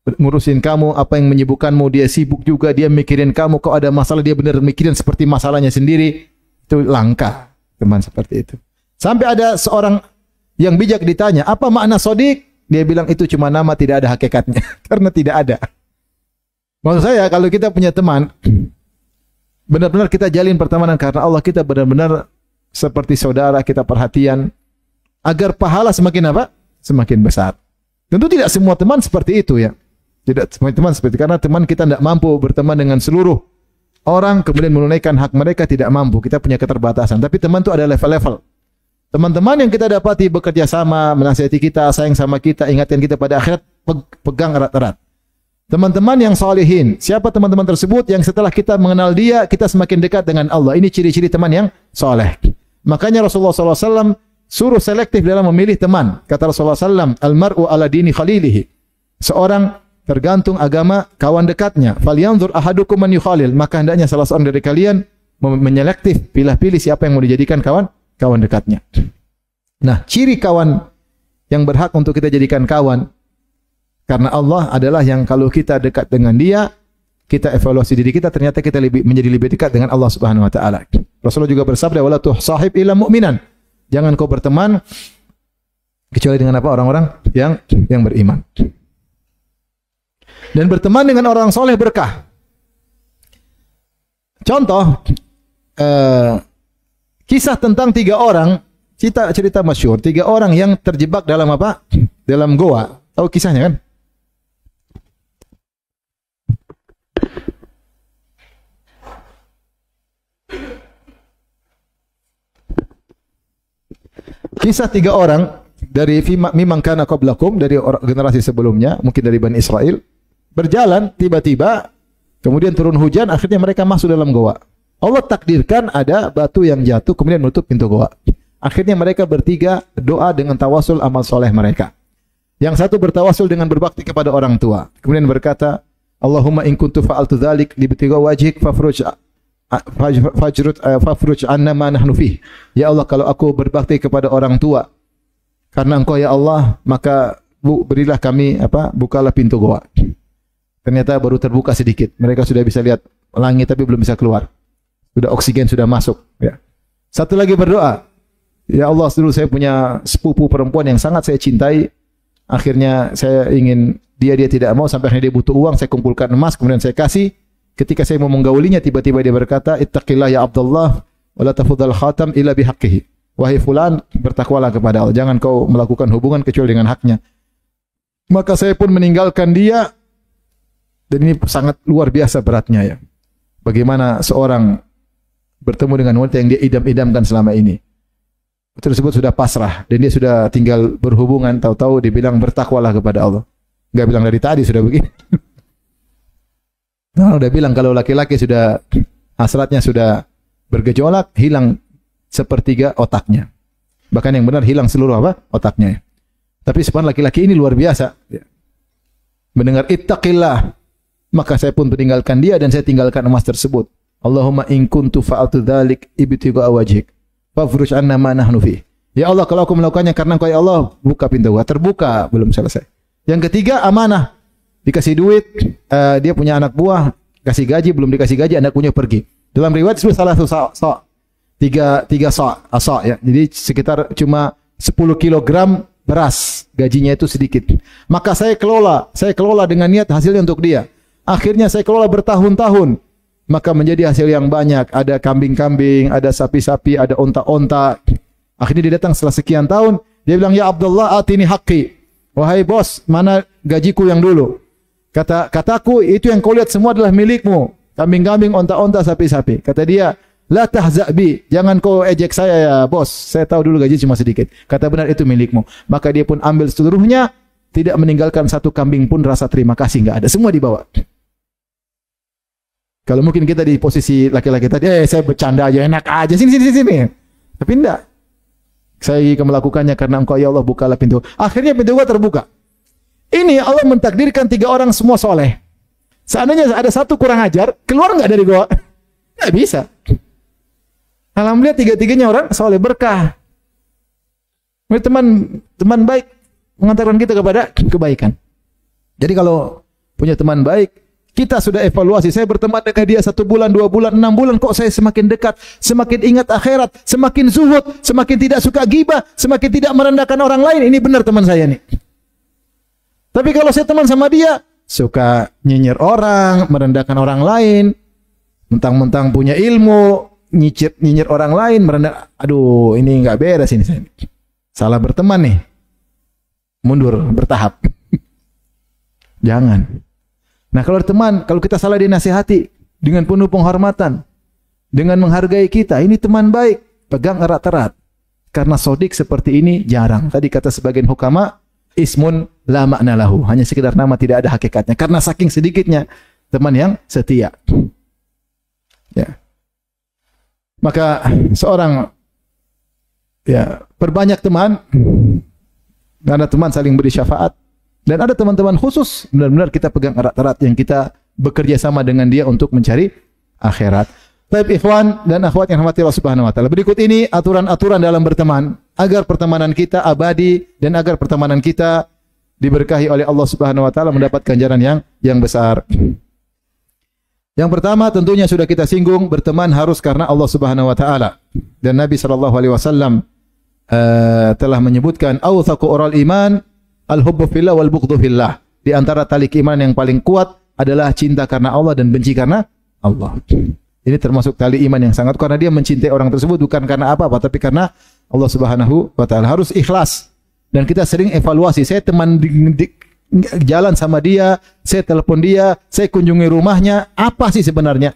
ngurusin kamu, apa yang menyibukkanmu, dia sibuk juga, dia mikirin kamu, kau ada masalah dia benar mikirin seperti masalahnya sendiri, itu langka teman seperti itu. Sampai ada seorang yang bijak ditanya, apa makna shadiq? Dia bilang itu cuma nama, tidak ada hakikatnya. Karena tidak ada. Maksud saya kalau kita punya teman, benar-benar kita jalin pertemanan karena Allah, kita benar-benar seperti saudara, kita perhatian agar pahala semakin apa? Semakin besar. Tentu tidak semua teman seperti itu ya. Tidak semua teman seperti itu, karena teman kita tidak mampu berteman dengan seluruh orang kemudian menunaikan hak mereka, tidak mampu. Kita punya keterbatasan. Tapi teman itu ada level-level. Teman-teman yang kita dapati bekerja sama, menasihati kita, sayang sama kita, ingatkan kita pada akhirat, pegang erat-erat. Teman-teman yang salihin. Siapa teman-teman tersebut yang setelah kita mengenal dia, kita semakin dekat dengan Allah. Ini ciri-ciri teman yang saleh. Makanya Rasulullah SAW suruh selektif dalam memilih teman. Kata Rasulullah SAW, "Al-mar'u ala dini khalilihi." Seorang tergantung agama kawan dekatnya. Falyanzur ahadukum man yukhalil. Maka hendaknya salah seorang dari kalian menyelektif, pilih-pilih siapa yang mau dijadikan kawan dekatnya. Nah, ciri kawan yang berhak untuk kita jadikan kawan karena Allah adalah yang kalau kita dekat dengan dia, kita evaluasi diri kita, ternyata kita menjadi lebih dekat dengan Allah Subhanahu wa taala. Rasulullah juga bersabda, "Wala tuhsahib illa mu'minan." Jangan kau berteman kecuali dengan apa? Orang-orang yang beriman. Dan berteman dengan orang soleh berkah. Contoh, kisah tentang 3 orang, cerita masyhur, 3 orang yang terjebak dalam apa? Dalam goa. Tahu kisahnya kan? Kisah 3 orang dari mimman kana qablakum, dari generasi sebelumnya, mungkin dari Bani Israel, berjalan tiba-tiba kemudian turun hujan, akhirnya mereka masuk dalam goa. Allah takdirkan ada batu yang jatuh kemudian menutup pintu goa. Akhirnya mereka bertiga doa dengan tawasul amal soleh mereka. Yang satu bertawasul dengan berbakti kepada orang tua. Kemudian berkata, Allahumma in kuntu fa'altu dzalik li ibtigha wajhik fafruj anna ma nahnu fih. Ya Allah, kalau aku berbakti kepada orang tua karena Engkau ya Allah, maka berilah kami bukalah pintu goa. ternyata baru terbuka sedikit. Mereka sudah bisa lihat langit tapi belum bisa keluar. Sudah oksigen sudah masuk. Ya. Satu lagi berdoa. Ya Allah, dulu saya punya sepupu perempuan yang sangat saya cintai. Akhirnya saya ingin dia tidak mau, sampai akhirnya dia butuh uang. Saya kumpulkan emas, kemudian saya kasih. Ketika saya mau menggaulinya, tiba-tiba dia berkata, Ittaqillah ya Abdullah, wa la tafudhal khatam illa bihaqqihi. Wahai fulan, bertakwalah kepada Allah. Jangan kau melakukan hubungan kecuali dengan haknya. Maka saya pun meninggalkan dia. Dan ini sangat luar biasa beratnya ya. Bagaimana seorang bertemu dengan wanita yang dia idam-idamkan selama ini. Tersebut sudah pasrah dan dia sudah tinggal berhubungan, tahu-tahu dibilang bertakwalah kepada Allah. Enggak bilang dari tadi sudah begini. Nah, udah bilang kalau laki-laki sudah hasratnya sudah bergejolak, hilang sepertiga otaknya. Bahkan yang benar hilang seluruh apa? Otaknya. Tapi sebenarnya laki-laki ini luar biasa. Mendengar ittaqillah, maka saya pun meninggalkan dia dan saya tinggalkan emas tersebut. Allahumma in kuntu fa'altu dzalik ibtigha'a wajhik. Fafruj anna ma nahnu fi. Ya Allah, kalau aku melakukannya karena Engkau ya Allah, buka pintu gua. Terbuka, belum selesai. Yang ketiga, amanah. Dikasih duit, dia punya anak buah, kasih gaji, belum dikasih gaji, anak punya pergi. Dalam riwayat itu salah satu tiga sa ya. Jadi sekitar cuma 10 kilogram beras, gajinya itu sedikit. Maka saya kelola dengan niat hasilnya untuk dia. Akhirnya saya kelola bertahun-tahun. Maka menjadi hasil yang banyak. Ada kambing-kambing, ada sapi-sapi, ada onta-onta. Akhirnya dia datang setelah sekian tahun. Dia bilang, ya Abdullah, atini haqqi. Wahai bos, mana gajiku yang dulu? Kataku, itu yang kau lihat semua adalah milikmu. Kambing-kambing, onta-onta, sapi-sapi. Kata dia, la tahza'bi. Jangan kau ejek saya ya bos. Saya tahu dulu gaji cuma sedikit. Kata benar, itu milikmu. Maka dia pun ambil seluruhnya. Tidak meninggalkan satu kambing pun rasa terima kasih. Enggak ada. Semua dibawa. Kalau mungkin kita di posisi laki-laki tadi, saya bercanda aja, enak aja, sini. Tapi enggak. Saya ingin melakukannya karena Engkau ya Allah, bukalah pintu. Akhirnya pintu gua terbuka. Ini Allah mentakdirkan 3 orang semua soleh. Seandainya ada satu kurang ajar, keluar enggak dari gua? Enggak bisa. Alhamdulillah 3-3-nya orang soleh, berkah. Teman baik mengantarkan kita kepada kebaikan. Jadi kalau punya teman baik, kita sudah evaluasi. Saya berteman dengan dia 1 bulan, 2 bulan, 6 bulan. Kok saya semakin dekat, semakin ingat akhirat, semakin zuhud, semakin tidak suka ghibah, semakin tidak merendahkan orang lain. Ini benar teman saya nih. Tapi kalau saya teman sama dia, suka nyinyir orang, merendahkan orang lain, mentang-mentang punya ilmu, nyinyir orang lain, merendah. Aduh, ini nggak beres ini saya. Salah berteman nih. Mundur, bertahap. Jangan. Nah kalau teman, kalau kita salah dinasihati dengan penuh penghormatan, dengan menghargai kita, ini teman baik, pegang erat-erat. Karena sodik seperti ini jarang. Tadi kata sebagian hukama, ismun la makna lahu. Hanya sekedar nama, tidak ada hakikatnya. Karena saking sedikitnya teman yang setia. Ya. Maka seorang perbanyak teman, karena teman saling beri syafaat. Dan ada teman-teman khusus, benar-benar kita pegang erat-erat yang kita bekerja sama dengan dia untuk mencari akhirat. Baik ikhwan dan akhwat yang rahmati Allah Subhanahu wa taala. Berikut ini aturan-aturan dalam berteman agar pertemanan kita abadi dan agar pertemanan kita diberkahi oleh Allah Subhanahu wa taala, mendapat ganjaran yang besar. Yang pertama tentunya sudah kita singgung, berteman harus karena Allah Subhanahu wa taala. Dan Nabi sallallahu alaihi wasallam telah menyebutkan awthaqu ural iman al-hubbu fillah wal bughdhu fillah. Di antara tali keimanan yang paling kuat adalah cinta karena Allah dan benci karena Allah. Ini termasuk tali iman yang sangat kuat, karena dia mencintai orang tersebut bukan karena apa-apa, tapi karena Allah Subhanahu wa taala. Harus ikhlas. Dan kita sering evaluasi, saya teman jalan sama dia, saya telepon dia, saya kunjungi rumahnya, apa sih sebenarnya?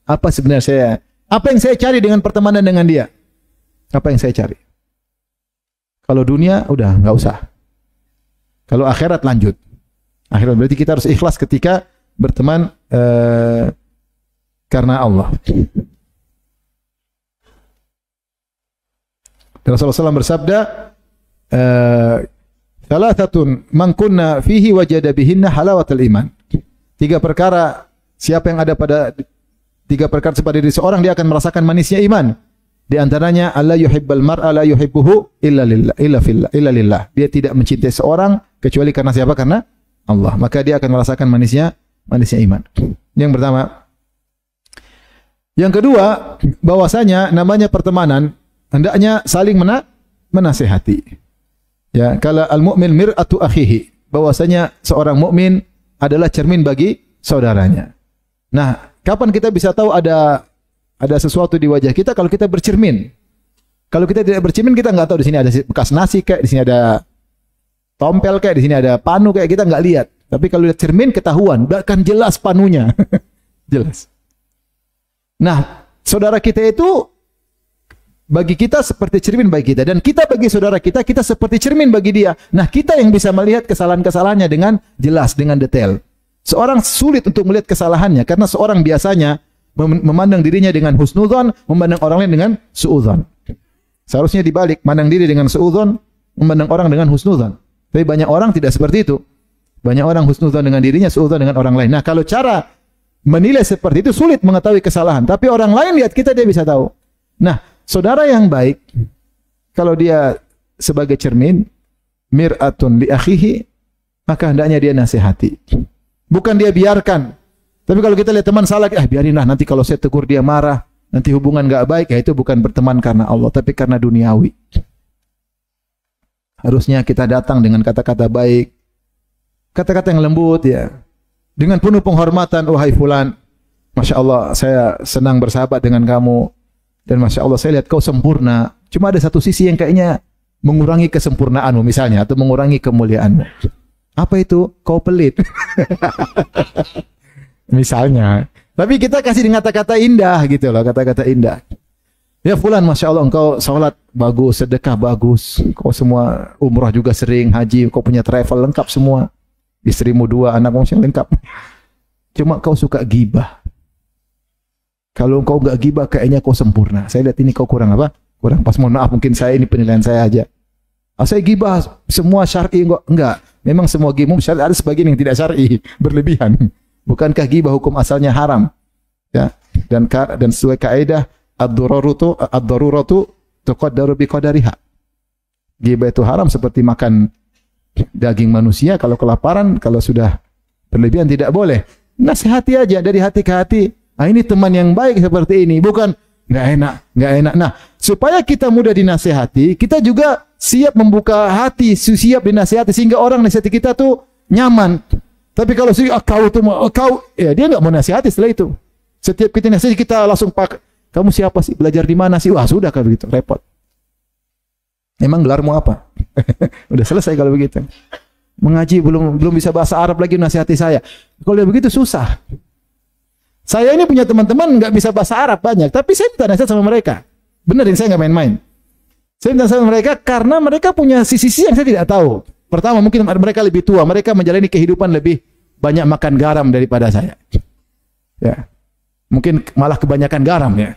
Apa sebenarnya apa yang saya cari dengan pertemanan dengan dia? Apa yang saya cari? Kalau dunia udah enggak usah. Kalau akhirat lanjut. Akhirat berarti kita harus ikhlas ketika berteman karena Allah. Rasulullah SAW bersabda, "Thalathatun man kunna fihi wajada bihinna halawatul iman." 3 perkara, siapa yang ada pada 3 perkara pada diri seorang, dia akan merasakan manisnya iman. Di antaranya alla yuhibbal mar'a la yuhibbuhu illa lillah. Dia tidak mencintai seorang kecuali karena siapa? Karena Allah. Maka dia akan merasakan manisnya Manisnya iman. Yang pertama. Yang kedua, bahwasanya namanya pertemanan hendaknya saling menasihati. Ya, kalau al-mu'min mir'atu akhihi, bahwasanya seorang mukmin adalah cermin bagi saudaranya. Nah, kapan kita bisa tahu ada sesuatu di wajah kita? Kalau kita bercermin. Kalau kita tidak bercermin, kita nggak tahu di sini ada bekas nasi kayak, di sini ada tompel kayak, di sini ada panu kayak, kita nggak lihat. Tapi kalau lihat cermin ketahuan, bahkan jelas panunya. Jelas. Nah, saudara kita itu bagi kita seperti cermin bagi kita, dan kita bagi saudara kita, kita seperti cermin bagi dia. Nah, kita yang bisa melihat kesalahan-kesalahannya dengan jelas, dengan detail. Seorang sulit untuk melihat kesalahannya karena seorang biasanya memandang dirinya dengan husnudzon, memandang orang lain dengan suudzon. Seharusnya dibalik, memandang diri dengan suudzon, memandang orang dengan husnudzon. Tapi banyak orang tidak seperti itu. Banyak orang husnudzon dengan dirinya, suudzon dengan orang lain. Nah, kalau cara menilai seperti itu sulit mengetahui kesalahan, tapi orang lain lihat kita, dia bisa tahu. Nah, saudara yang baik, kalau dia sebagai cermin, mir'atun li akhihi, maka hendaknya dia nasihati. Bukan dia biarkan. Tapi kalau kita lihat teman salah, biarinlah, nanti kalau saya tegur dia marah, nanti hubungan enggak baik, ya itu bukan berteman karena Allah, tapi karena duniawi. Harusnya kita datang dengan kata-kata baik, kata-kata yang lembut, ya, dengan penuh penghormatan. Wahai fulan, Masya Allah, saya senang bersahabat dengan kamu. Dan Masya Allah, saya lihat kau sempurna. Cuma ada satu sisi yang kayaknya mengurangi kesempurnaanmu misalnya, atau mengurangi kemuliaanmu. Apa itu? Kau pelit. Misalnya. Tapi kita kasih dengan kata-kata indah gitu loh, kata-kata indah. Ya fulan, Masya Allah, engkau salat bagus, sedekah bagus. Kau semua umrah juga sering, haji, kau punya travel lengkap semua. Istrimu 2, anakmu yang lengkap. Cuma kau suka gibah. Kalau engkau enggak gibah, kayaknya kau sempurna. Saya lihat ini kau kurang apa? Kurang pas, mohon maaf, mungkin saya ini penilaian saya aja. Saya gibah semua syar'i enggak. Memang semua gibah syar'i, ada sebagian yang tidak syar'i, berlebihan. Bukankah gibah hukum asalnya haram? Ya. Dan sesuai kaidah ad-daruratu tuqaddaru biqadariha. Gibah itu haram seperti makan daging manusia. Kalau kelaparan, kalau sudah berlebihan tidak boleh. Nasihati aja dari hati ke hati. Ah, ini teman yang baik seperti ini, bukan enggak enak. Nah, supaya kita mudah dinasihati, kita juga siap membuka hati, siap dinasihati sehingga orang nasihati kita tuh nyaman. Tapi kalau kau ya dia enggak mau nasihati setelah itu. Setiap kita nasihati kita langsung pak, kamu siapa sih? Belajar di mana sih? Wah, sudah kalau begitu, repot. Emang gelarmu apa? Udah selesai kalau begitu. Mengaji belum bisa bahasa Arab lagi nasihati saya. Kalau dia begitu susah. Saya ini punya teman-teman nggak bisa bahasa Arab banyak, tapi saya minta nasihat sama mereka. Benar ini, saya nggak main-main. Saya minta nasihat sama mereka karena mereka punya sisi-sisi yang saya tidak tahu. Pertama, mungkin mereka lebih tua, mereka menjalani kehidupan lebih banyak makan garam daripada saya. Ya, mungkin malah kebanyakan garam ya.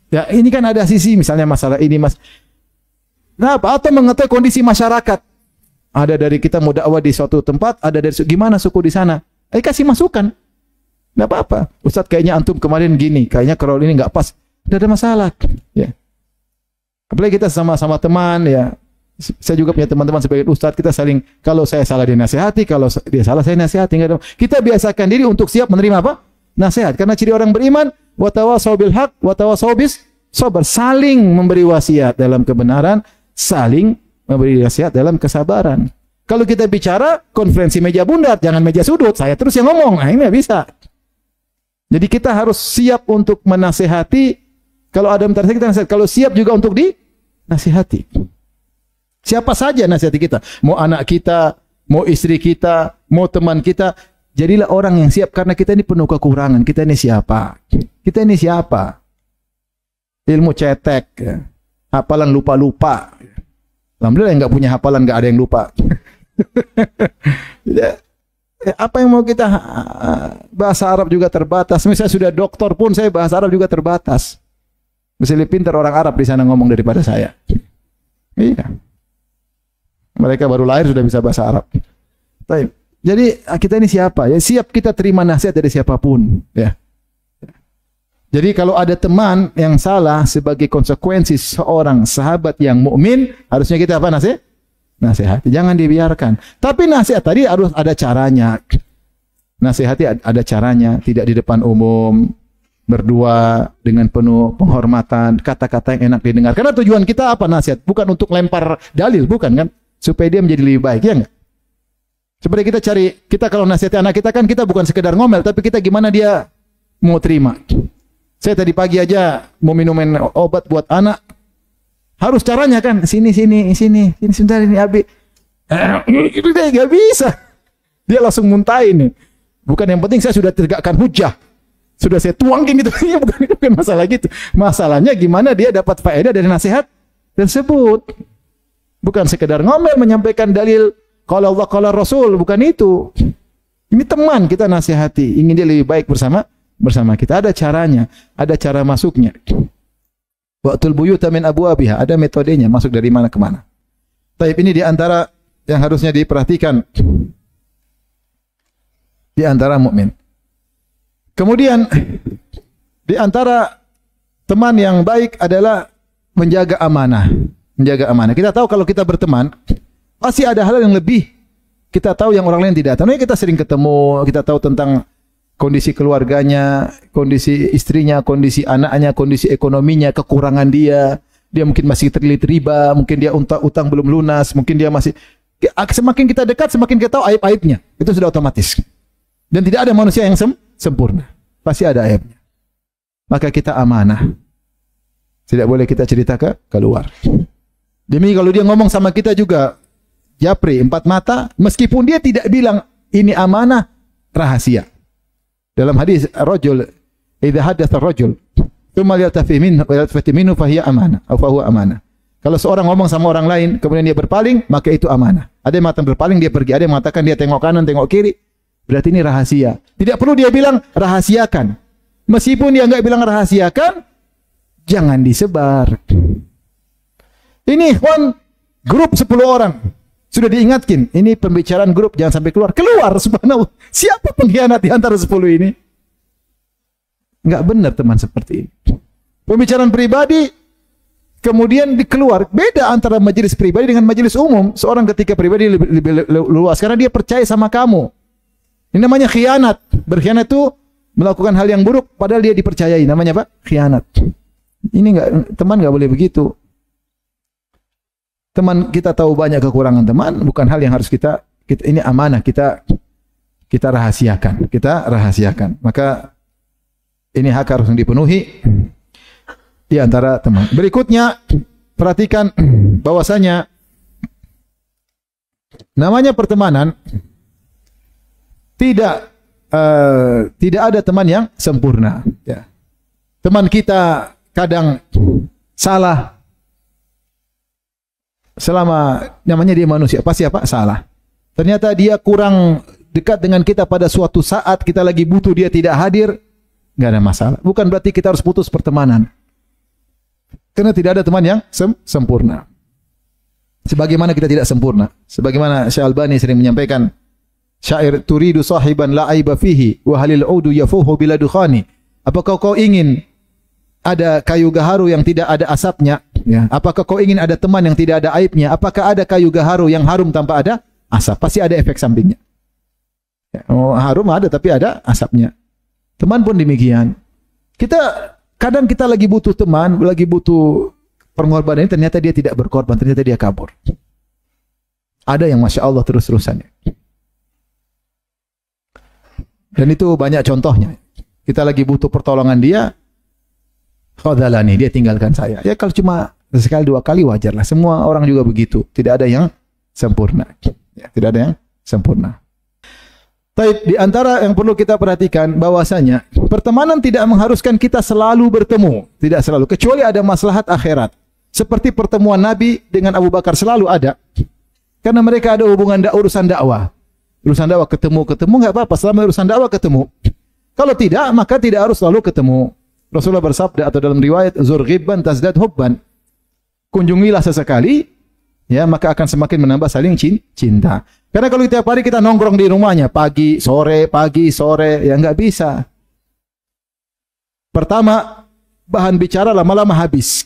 Ya, ini kan ada sisi, misalnya masalah ini mas. Nah, atau mengetahui kondisi masyarakat. Ada dari kita mau dakwah di suatu tempat, ada dari gimana suku di sana. Kasih masukan. Tidak apa-apa. Ustaz, kayaknya antum kemarin gini, kayaknya kalau ini nggak pas. Tidak ada masalah. Ya. Apalagi kita sama-sama teman, ya. Saya juga punya teman-teman sebagai ustaz, kita saling, kalau saya salah dia nasihati, kalau dia salah saya nasihati. Kita biasakan diri untuk siap menerima apa? Nasihat. Karena ciri orang beriman, wa tawassaw bil haq, wa tawassaw bis sabr. Saling memberi wasiat dalam kebenaran, saling memberi wasiat dalam kesabaran. Kalau kita bicara konferensi meja bundar, jangan meja sudut, saya terus yang ngomong. Nah, ini nggak bisa. Jadi kita harus siap untuk menasihati. Kalau ada yang kita nasihat, kalau siap juga untuk dinasihati. Siapa saja nasihati kita, mau anak kita, mau istri kita, mau teman kita, jadilah orang yang siap karena kita ini penuh kekurangan. Kita ini siapa? Kita ini siapa? Ilmu cetek, hafalan lupa-lupa. Alhamdulillah yang nggak punya hafalan nggak ada yang lupa. Apa yang mau kita, bahasa Arab juga terbatas. Misalnya sudah doktor pun saya bahasa Arab juga terbatas. Masih lebih pintar orang Arab di sana ngomong daripada saya. Iya. Mereka baru lahir sudah bisa bahasa Arab. Jadi kita ini siapa? Ya siap kita terima nasihat dari siapapun. Ya. Jadi kalau ada teman yang salah sebagai konsekuensi seorang sahabat yang mukmin, harusnya kita apa nasihat? Nasihat. Jangan dibiarkan. Tapi nasihat tadi harus ada caranya. nasihati ada caranya, tidak di depan umum, berdua dengan penuh penghormatan, kata-kata yang enak didengar. Karena tujuan kita apa nasihat? Bukan untuk lempar dalil, bukan kan? Supaya dia menjadi lebih baik, ya enggak? Seperti kita kalau nasihati anak kita kan kita bukan sekedar ngomel, tapi kita gimana dia mau terima. Saya tadi pagi aja mau minumin obat buat anak. Harus caranya kan, sini sebentar ini Abi. Itu dia nggak bisa. Dia langsung muntahin nih. Bukan, yang penting saya sudah tegakkan hujah. Sudah saya tuangin gitu. Ya, bukan masalah gitu. Masalahnya gimana dia dapat faedah dari nasihat tersebut. Bukan sekedar ngomel menyampaikan dalil kalau Allah kalau Rasul, bukan itu. Ini teman kita nasihati, ingin dia lebih baik bersama kita. Ada caranya, ada cara masuknya. Waqtul buyuta min abwabiha, ada metodenya, masuk dari mana ke mana. Taib, ini di antara yang harusnya diperhatikan di antara mukmin. Kemudian di antara teman yang baik adalah menjaga amanah. Menjaga amanah. Kita tahu kalau kita berteman, pasti ada hal yang lebih kita tahu yang orang lain tidak tahu. Kita sering ketemu, kita tahu tentang kondisi keluarganya, kondisi istrinya, kondisi anaknya, kondisi ekonominya, kekurangan dia. Dia mungkin masih terlilit riba, mungkin dia utang belum lunas, mungkin dia masih. Semakin kita dekat, semakin kita tahu aib-aibnya. Itu sudah otomatis. Dan tidak ada manusia yang sempurna. Pasti ada aibnya. Maka kita amanah. Tidak boleh kita cerita keluar. Demi kalau dia ngomong sama kita juga, japri, empat mata, meskipun dia tidak bilang ini amanah, rahasia. Dalam hadis rajul, idza hadatsa rajul, tsumma yaltafi minhu fa hiya amanah, atau fa huwa amanah. Kalau seorang ngomong sama orang lain, kemudian dia berpaling, maka itu amanah. Ada yang mengatakan berpaling, dia pergi. Ada yang mengatakan dia tengok kanan, tengok kiri. Berarti ini rahasia. Tidak perlu dia bilang rahasiakan. Meskipun dia enggak bilang rahasiakan, jangan disebar. Ini grup 10 orang. Sudah diingatkan, ini pembicaraan grup, jangan sampai keluar. Keluar, subhanallah. Siapa pengkhianat di antara 10 ini? Enggak benar teman seperti ini. Pembicaraan pribadi, kemudian dikeluar. Beda antara majelis pribadi dengan majelis umum. Seorang ketika pribadi lebih luas, karena dia percaya sama kamu. Ini namanya khianat. Berkhianat itu melakukan hal yang buruk, padahal dia dipercayai. Namanya apa? Khianat. Ini teman enggak boleh begitu. Teman kita tahu banyak kekurangan teman, bukan hal yang harus kita ini amanah kita rahasiakan. Kita rahasiakan. Maka ini hak harus dipenuhi di antara teman. Berikutnya, perhatikan bahwasanya namanya pertemanan tidak ada teman yang sempurna. Ya. Teman kita kadang salah. Selama namanya dia manusia, pasti apa? Salah. Ternyata dia kurang dekat dengan kita pada suatu saat, kita lagi butuh dia tidak hadir, enggak ada masalah. Bukan berarti kita harus putus pertemanan. Karena tidak ada teman yang sempurna. Sebagaimana kita tidak sempurna. Sebagaimana Syekh Albani sering menyampaikan, syair turidu sahiban la aiba fihi wa halil udu yafuhu bila dukhani. Apakah kau ingin ada kayu gaharu yang tidak ada asapnya? Ya. Apakah kau ingin ada teman yang tidak ada aibnya? Apakah ada kayu gaharu yang harum tanpa ada asap? Pasti ada efek sampingnya. Ya. Harum ada tapi ada asapnya. Teman pun demikian. Kadang kita lagi butuh teman, lagi butuh pengorbanan, ternyata dia tidak berkorban, ternyata dia kabur. Ada yang Masya Allah terus-terusannya. Dan itu banyak contohnya. Kita lagi butuh pertolongan dia, khadhalani, dia tinggalkan saya. Ya kalau cuma sekali 2 kali wajarlah. Semua orang juga begitu. Tidak ada yang sempurna. Ya, tidak ada yang sempurna. Baik, di antara yang perlu kita perhatikan bahwasanya pertemanan tidak mengharuskan kita selalu bertemu. Tidak selalu. Kecuali ada maslahat akhirat. Seperti pertemuan Nabi dengan Abu Bakar selalu ada. Karena mereka ada hubungan urusan dakwah. Urusan dakwah ketemu enggak apa-apa. Selama urusan dakwah ketemu. Kalau tidak, maka tidak harus selalu ketemu. Rasulullah bersabda atau dalam riwayat, zur ghibban tazdad hubban. Kunjungilah sesekali, ya maka akan semakin menambah saling cinta. Karena kalau tiap hari kita nongkrong di rumahnya, pagi, sore, ya enggak bisa. Pertama, bahan bicara lama-lama habis.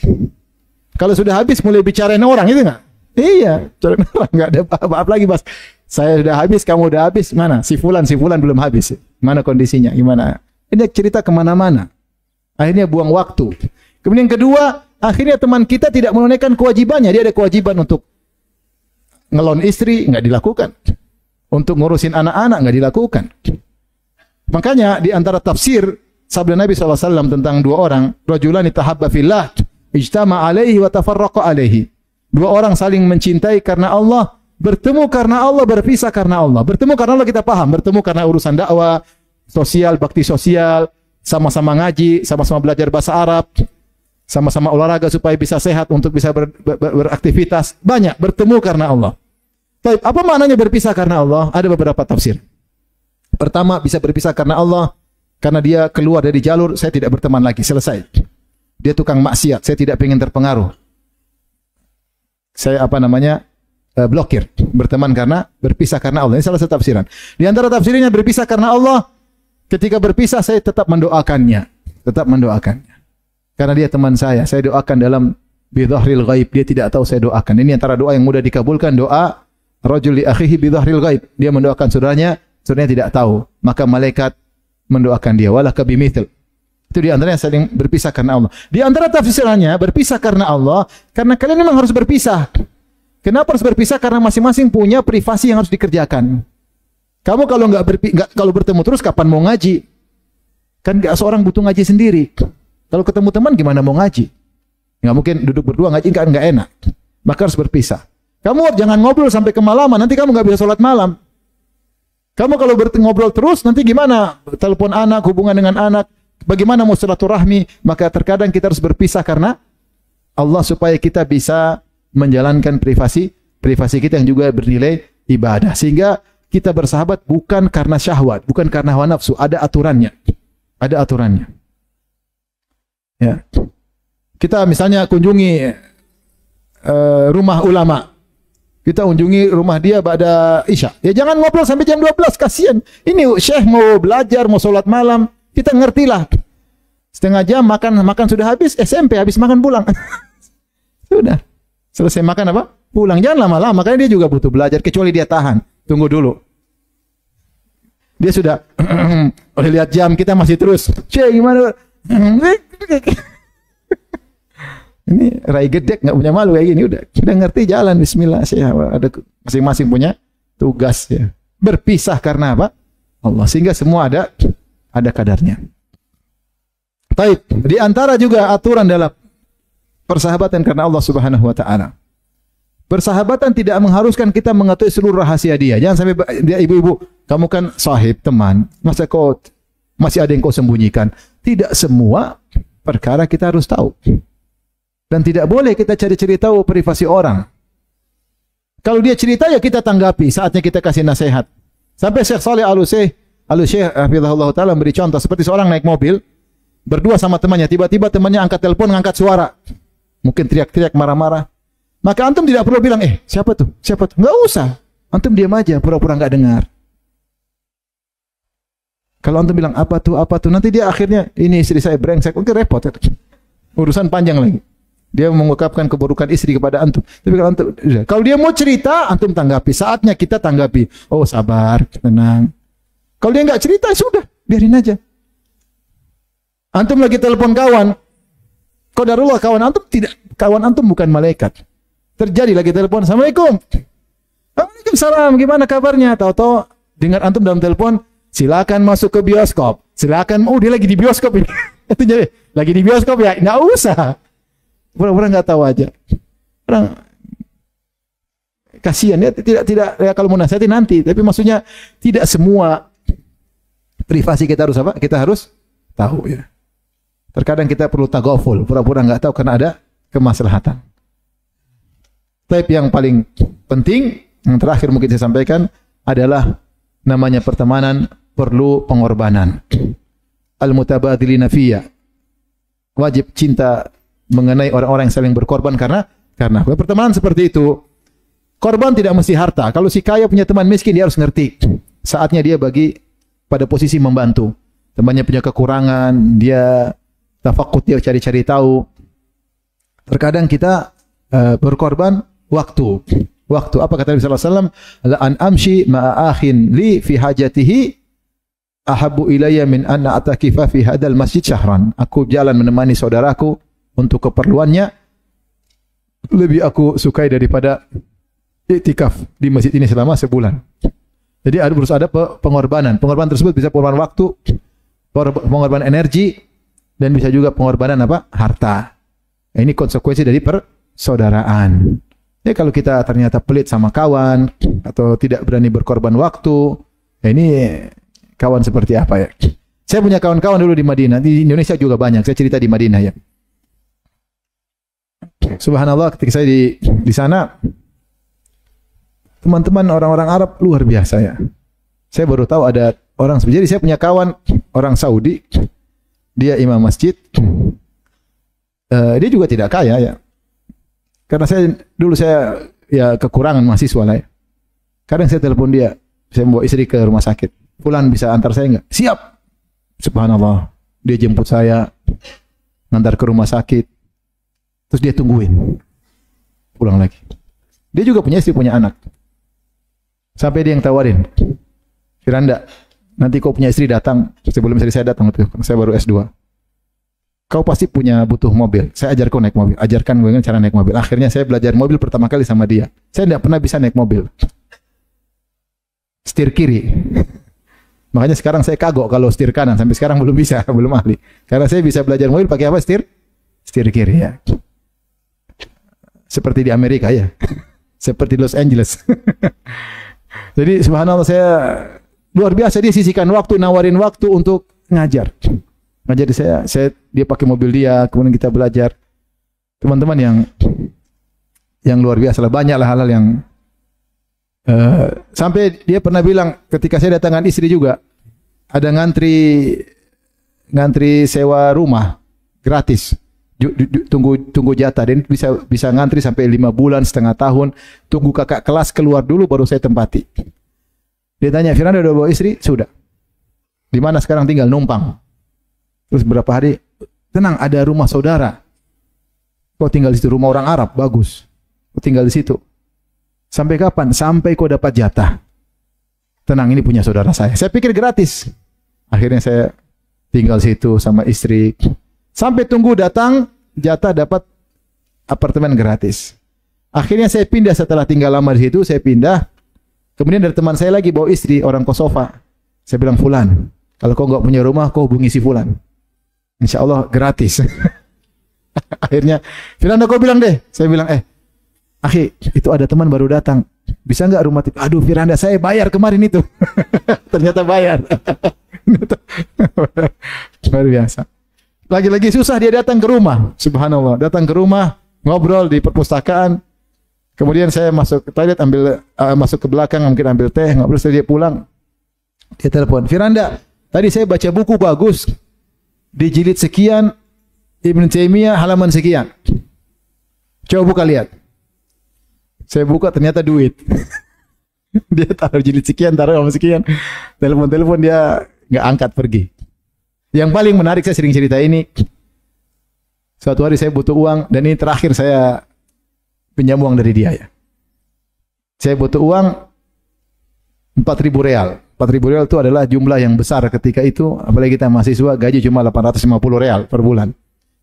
Kalau sudah habis mulai bicarain orang, itu enggak? Iya, bicarain orang, enggak ada apa-apa lagi, Mas. Saya sudah habis, kamu sudah habis. Mana? Si fulan belum habis. Mana kondisinya? Gimana? Ini cerita kemana-mana. Akhirnya buang waktu. Kemudian yang kedua, akhirnya teman kita tidak menunaikan kewajibannya. Dia ada kewajiban untuk ngelon istri, nggak dilakukan. Untuk ngurusin anak-anak, nggak dilakukan. Makanya di antara tafsir sabda Nabi SAW tentang dua orang, rajulani tahabba fillah, ijtama alaihi wa tafarraqa alaihi. Dua orang saling mencintai karena Allah, bertemu karena Allah, berpisah karena Allah. Bertemu karena Allah kita paham, bertemu karena urusan dakwah, sosial, bakti sosial, sama-sama ngaji, sama-sama belajar bahasa Arab, sama-sama olahraga supaya bisa sehat untuk bisa beraktivitas. Banyak bertemu karena Allah. Baik, apa maknanya berpisah karena Allah? Ada beberapa tafsir. Pertama, bisa berpisah karena Allah karena dia keluar dari jalur, saya tidak berteman lagi, selesai. Dia tukang maksiat, saya tidak ingin terpengaruh. Saya blokir, berteman karena berpisah karena Allah. Ini salah satu tafsiran. Di antara tafsirnya berpisah karena Allah, ketika berpisah saya tetap mendoakannya, karena dia teman saya doakan dalam bidhahril ghaib, dia tidak tahu saya doakan. Ini antara doa yang mudah dikabulkan, doa rajul li akhihi bidhahril ghaib. Dia mendoakan saudaranya tidak tahu, maka malaikat mendoakan dia, walaka bimithil. Itu di antaranya saling berpisah karena Allah. Di antara tafsirannya berpisah karena Allah, karena kalian memang harus berpisah. Kenapa harus berpisah? Karena masing-masing punya privasi yang harus dikerjakan. Kamu kalau kalau bertemu terus kapan mau ngaji? Kan enggak seorang butuh ngaji sendiri. Kalau ketemu teman gimana mau ngaji? Enggak mungkin duduk berdua ngaji, enggak enak. Maka harus berpisah. Kamu jangan ngobrol sampai kemalaman, nanti kamu enggak bisa sholat malam. Kamu kalau ngobrol terus nanti gimana? Telepon anak, hubungan dengan anak, bagaimana mau silaturahmi? Maka terkadang kita harus berpisah karena Allah supaya kita bisa menjalankan privasi kita yang juga bernilai ibadah. Sehingga kita bersahabat bukan karena syahwat, bukan karena hawa nafsu, ada aturannya. Ya. Kita misalnya kunjungi rumah ulama. Kita kunjungi rumah dia pada Isya. Ya jangan ngobrol sampai jam 12, kasihan. Ini syekh mau belajar, mau sholat malam, kita ngertilah. Setengah jam makan sudah habis, SMP habis makan pulang. Sudah. Selesai makan apa? Pulang. Jangan lama-lama, karena dia juga butuh belajar, kecuali dia tahan. Tunggu dulu. Dia sudah lihat jam, kita masih terus. Cek gimana? Ini rai gedek, nggak punya malu kayak gini. Udah ngerti jalan. Bismillah. Ada masing-masing punya tugas. Ya. Berpisah karena apa? Allah. Sehingga semua ada kadarnya. Baik. Di antara juga aturan dalam persahabatan karena Allah Subhanahu wa taala. Persahabatan tidak mengharuskan kita mengetahui seluruh rahasia dia. Jangan sampai dia ibu-ibu, kamu kan sahib, teman, masa kau masih ada yang kau sembunyikan? Tidak semua perkara kita harus tahu. Dan tidak boleh kita cari-cari tahu privasi orang. Kalau dia cerita ya kita tanggapi, saatnya kita kasih nasihat. Sampai Syekh Saleh Al-Syekh hafizahullah taala memberi contoh seperti seorang naik mobil berdua sama temannya, tiba-tiba temannya angkat telepon, ngangkat suara. Mungkin teriak-teriak, marah-marah. Maka antum tidak perlu bilang, siapa tuh? Enggak usah. Antum diam aja, pura-pura enggak dengar. Kalau antum bilang, apa tuh? Nanti dia akhirnya, ini istri saya brengsek. Oke, repot. Urusan panjang lagi. Dia mengungkapkan keburukan istri kepada antum. Tapi kalau dia mau cerita, antum tanggapi. Saatnya kita tanggapi. Oh, sabar, tenang. Kalau dia enggak cerita, sudah. Biarin aja. Antum lagi telepon kawan. Qadarullah kawan antum bukan malaikat. Terjadi lagi telepon, Assalamualaikum. Waalaikumsalam, gimana kabarnya? Tahu-tahu dengar antum dalam telepon, silakan masuk ke bioskop. Silakan, dia lagi di bioskop ini. Itu jadi lagi di bioskop ya, enggak usah. Pura-pura enggak tahu aja. Orang kasihan ya, tidak ya, kalau mau nasihati nanti, tapi maksudnya tidak semua privasi kita harus apa? Kita harus tahu ya. Terkadang kita perlu tagaful, pura-pura enggak tahu karena ada kemaslahatan. Tapi yang paling penting, yang terakhir mungkin saya sampaikan adalah namanya pertemanan perlu pengorbanan. Al-mutabadilina fiyya. Wajib cinta mengenai orang-orang yang saling berkorban karena pertemanan seperti itu. Korban tidak mesti harta. Kalau si kaya punya teman miskin, dia harus ngerti. Saatnya dia bagi pada posisi membantu. Temannya punya kekurangan, dia tafakut, dia cari-cari tahu. Terkadang kita berkorban waktu waktu. Apa kata Nabi sallallahu alaihi wasallam? La an amshi ma'a akhin li fi hajatihi ahabbu ilayya min an a'takifa fi hadzal masjid syahran. Aku jalan menemani saudaraku untuk keperluannya lebih aku sukai daripada iktikaf di masjid ini selama sebulan. Jadi harus ada pengorbanan. Pengorbanan tersebut bisa pengorbanan waktu, pengorbanan energi, dan bisa juga pengorbanan apa? Harta. Ini konsekuensi dari persaudaraan. Ya kalau kita ternyata pelit sama kawan atau tidak berani berkorban waktu, ya ini kawan seperti apa ya? Saya punya kawan-kawan dulu di Madinah, di Indonesia juga banyak. Saya cerita di Madinah ya. Subhanallah, ketika saya di sana, teman-teman orang-orang Arab luar biasa ya. Saya baru tahu ada orang. Jadi saya punya kawan orang Saudi, dia imam masjid. Dia juga tidak kaya ya. Karena saya ya kekurangan mahasiswa lah ya. Kadang saya telepon dia, saya bawa istri ke rumah sakit. Fulan bisa antar saya enggak? Siap. Subhanallah. Dia jemput saya, ngantar ke rumah sakit. Terus dia tungguin. Pulang lagi. Dia juga punya istri, punya anak. Sampai dia yang tawarin. Firanda, nanti kau punya istri datang. Sebelum istri saya datang, saya baru S2. Kau pasti butuh mobil. Saya ajar kau naik mobil. Ajarkan bagaimana cara naik mobil. Akhirnya saya belajar mobil pertama kali sama dia. Saya tidak pernah bisa naik mobil. Setir kiri. Makanya sekarang saya kagok kalau setir kanan. Sampai sekarang belum bisa, belum ahli. Karena saya bisa belajar mobil pakai apa? Setir kiri ya. Seperti di Amerika ya. Seperti Los Angeles. Jadi subhanallah, saya luar biasa, dia sisihkan waktu, nawarin waktu untuk ngajar. Ngajar di dia pakai mobil dia, kemudian kita belajar. Teman-teman yang luar biasa lah, banyaklah hal-hal yang sampai dia pernah bilang ketika saya datangkan istri juga, ada ngantri sewa rumah gratis. Tunggu jatah, dan bisa ngantri sampai 5 bulan, setengah tahun. Tunggu kakak kelas keluar dulu baru saya tempati. Dia tanya, Firanda udah bawa istri? Sudah. Di mana sekarang tinggal? Numpang. Terus berapa hari? Tenang, ada rumah saudara. Kau tinggal di situ, rumah orang Arab, bagus. Kau tinggal di situ. Sampai kapan? Sampai kau dapat jatah. Tenang, ini punya saudara saya. Saya pikir gratis. Akhirnya saya tinggal situ sama istri. Sampai tunggu datang, jatah dapat apartemen gratis. Akhirnya saya pindah setelah tinggal lama di situ, saya pindah. Kemudian dari teman saya lagi bawa istri, orang Kosovo. Saya bilang, Fulan, kalau kau nggak punya rumah, kau hubungi si Fulan. Insya Allah gratis. Akhirnya, Firanda kau bilang deh. Saya bilang, akhi, itu ada teman baru datang. Bisa nggak rumah tipe? Aduh Firanda, saya bayar kemarin itu. Ternyata bayar. Luar biasa. Lagi-lagi susah dia datang ke rumah. Subhanallah, datang ke rumah, ngobrol di perpustakaan. Kemudian saya masuk ke toilet, masuk ke belakang, mungkin ambil teh, ngobrol, setelah dia pulang. Dia telepon, Firanda, tadi saya baca buku bagus. Di jilid sekian, Ibn Taimiyah halaman sekian. Coba buka lihat. Saya buka, ternyata duit. Dia taruh jilid sekian, taruh halaman sekian. Telepon dia nggak angkat, pergi. Yang paling menarik, saya sering cerita ini. Suatu hari saya butuh uang, dan ini terakhir saya pinjam uang dari dia ya. Saya butuh uang 4.000 real. 4.000 real itu adalah jumlah yang besar ketika itu, apalagi kita mahasiswa, gaji cuma 850 real per bulan.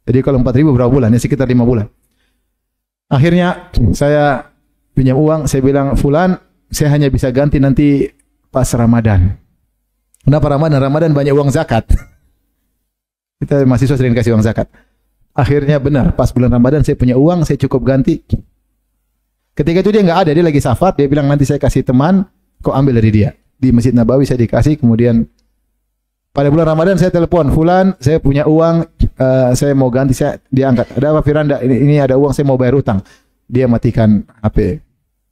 Jadi kalau 4.000 berapa bulan? Ya sekitar 5 bulan. Akhirnya saya pinjam uang, saya bilang, Fulan, saya hanya bisa ganti nanti pas Ramadan. Kenapa Ramadan? Ramadan banyak uang zakat. Kita mahasiswa sering kasih uang zakat. Akhirnya benar, pas bulan Ramadan saya punya uang, saya cukup ganti. Ketika itu dia nggak ada, dia lagi safar, dia bilang nanti saya kasih teman, kau ambil dari dia. Di Masjid Nabawi saya dikasih, kemudian pada bulan Ramadan saya telepon, Fulan, saya punya uang, saya mau ganti, dia angkat. Ada apa Firanda? Ini ada uang, saya mau bayar utang. Dia matikan HP.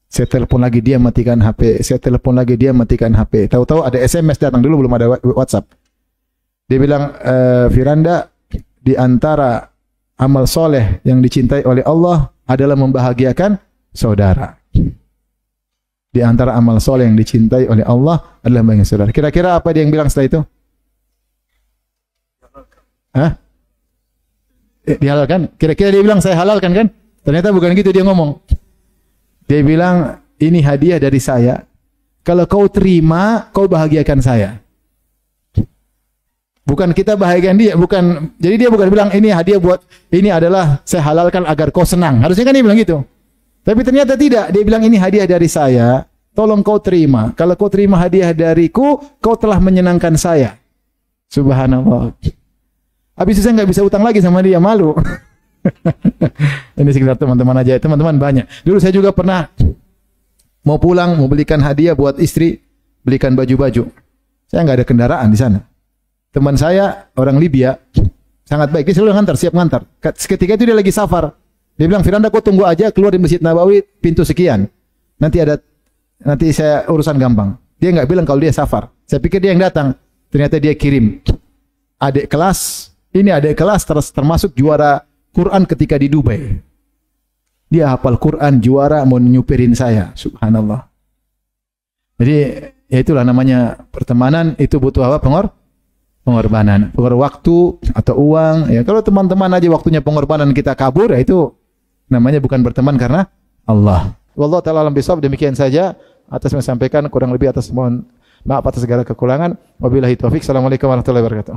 Saya telepon lagi, dia matikan HP. Saya telepon lagi, dia matikan HP. Tahu-tahu ada SMS datang, dulu belum ada WhatsApp. Dia bilang, Firanda, di antara amal soleh yang dicintai oleh Allah adalah membahagiakan saudara. Di antara amal soleh yang dicintai oleh Allah adalah membahagiakan saudara. Kira-kira apa dia yang bilang setelah itu? Hah? Dihalalkan? Kira-kira dia bilang saya halalkan kan? Ternyata bukan gitu dia ngomong. Dia bilang, ini hadiah dari saya. Kalau kau terima, kau bahagiakan saya. Bukan kita bahagiakan dia, bukan. Jadi dia bukan bilang ini hadiah buat, ini adalah saya halalkan agar kau senang. Harusnya kan dia bilang gitu. Tapi ternyata tidak. Dia bilang ini hadiah dari saya. Tolong kau terima. Kalau kau terima hadiah dariku, kau telah menyenangkan saya. Subhanallah. Habis itu saya nggak bisa utang lagi sama dia, malu. Ini sekitar teman-teman aja. Teman-teman banyak. Dulu saya juga pernah mau pulang, mau belikan hadiah buat istri, belikan baju-baju. Saya nggak ada kendaraan di sana. Teman saya orang Libya sangat baik, dia selalu ngantar, siap ngantar. Ketika itu dia lagi safar, dia bilang, Firanda kau tunggu aja keluar di Masjid Nabawi pintu sekian. Nanti saya urusan gampang. Dia nggak bilang kalau dia safar. Saya pikir dia yang datang. Ternyata dia kirim adik kelas. Ini adik kelas termasuk juara Quran ketika di Dubai. Dia hafal Quran, juara, mau nyupirin saya. Subhanallah. Jadi ya itulah namanya pertemanan, itu butuh apa? Pengorbanan, waktu atau uang. Ya, kalau teman-teman aja waktunya pengorbanan kita kabur, ya itu namanya bukan berteman karena Allah. Wallahu ta'ala alam bisawab. Demikian saja atas yang saya sampaikan, kurang lebih atas mohon maaf atas segala kekurangan. Wabillahi taufik. Assalamualaikum warahmatullahi wabarakatuh.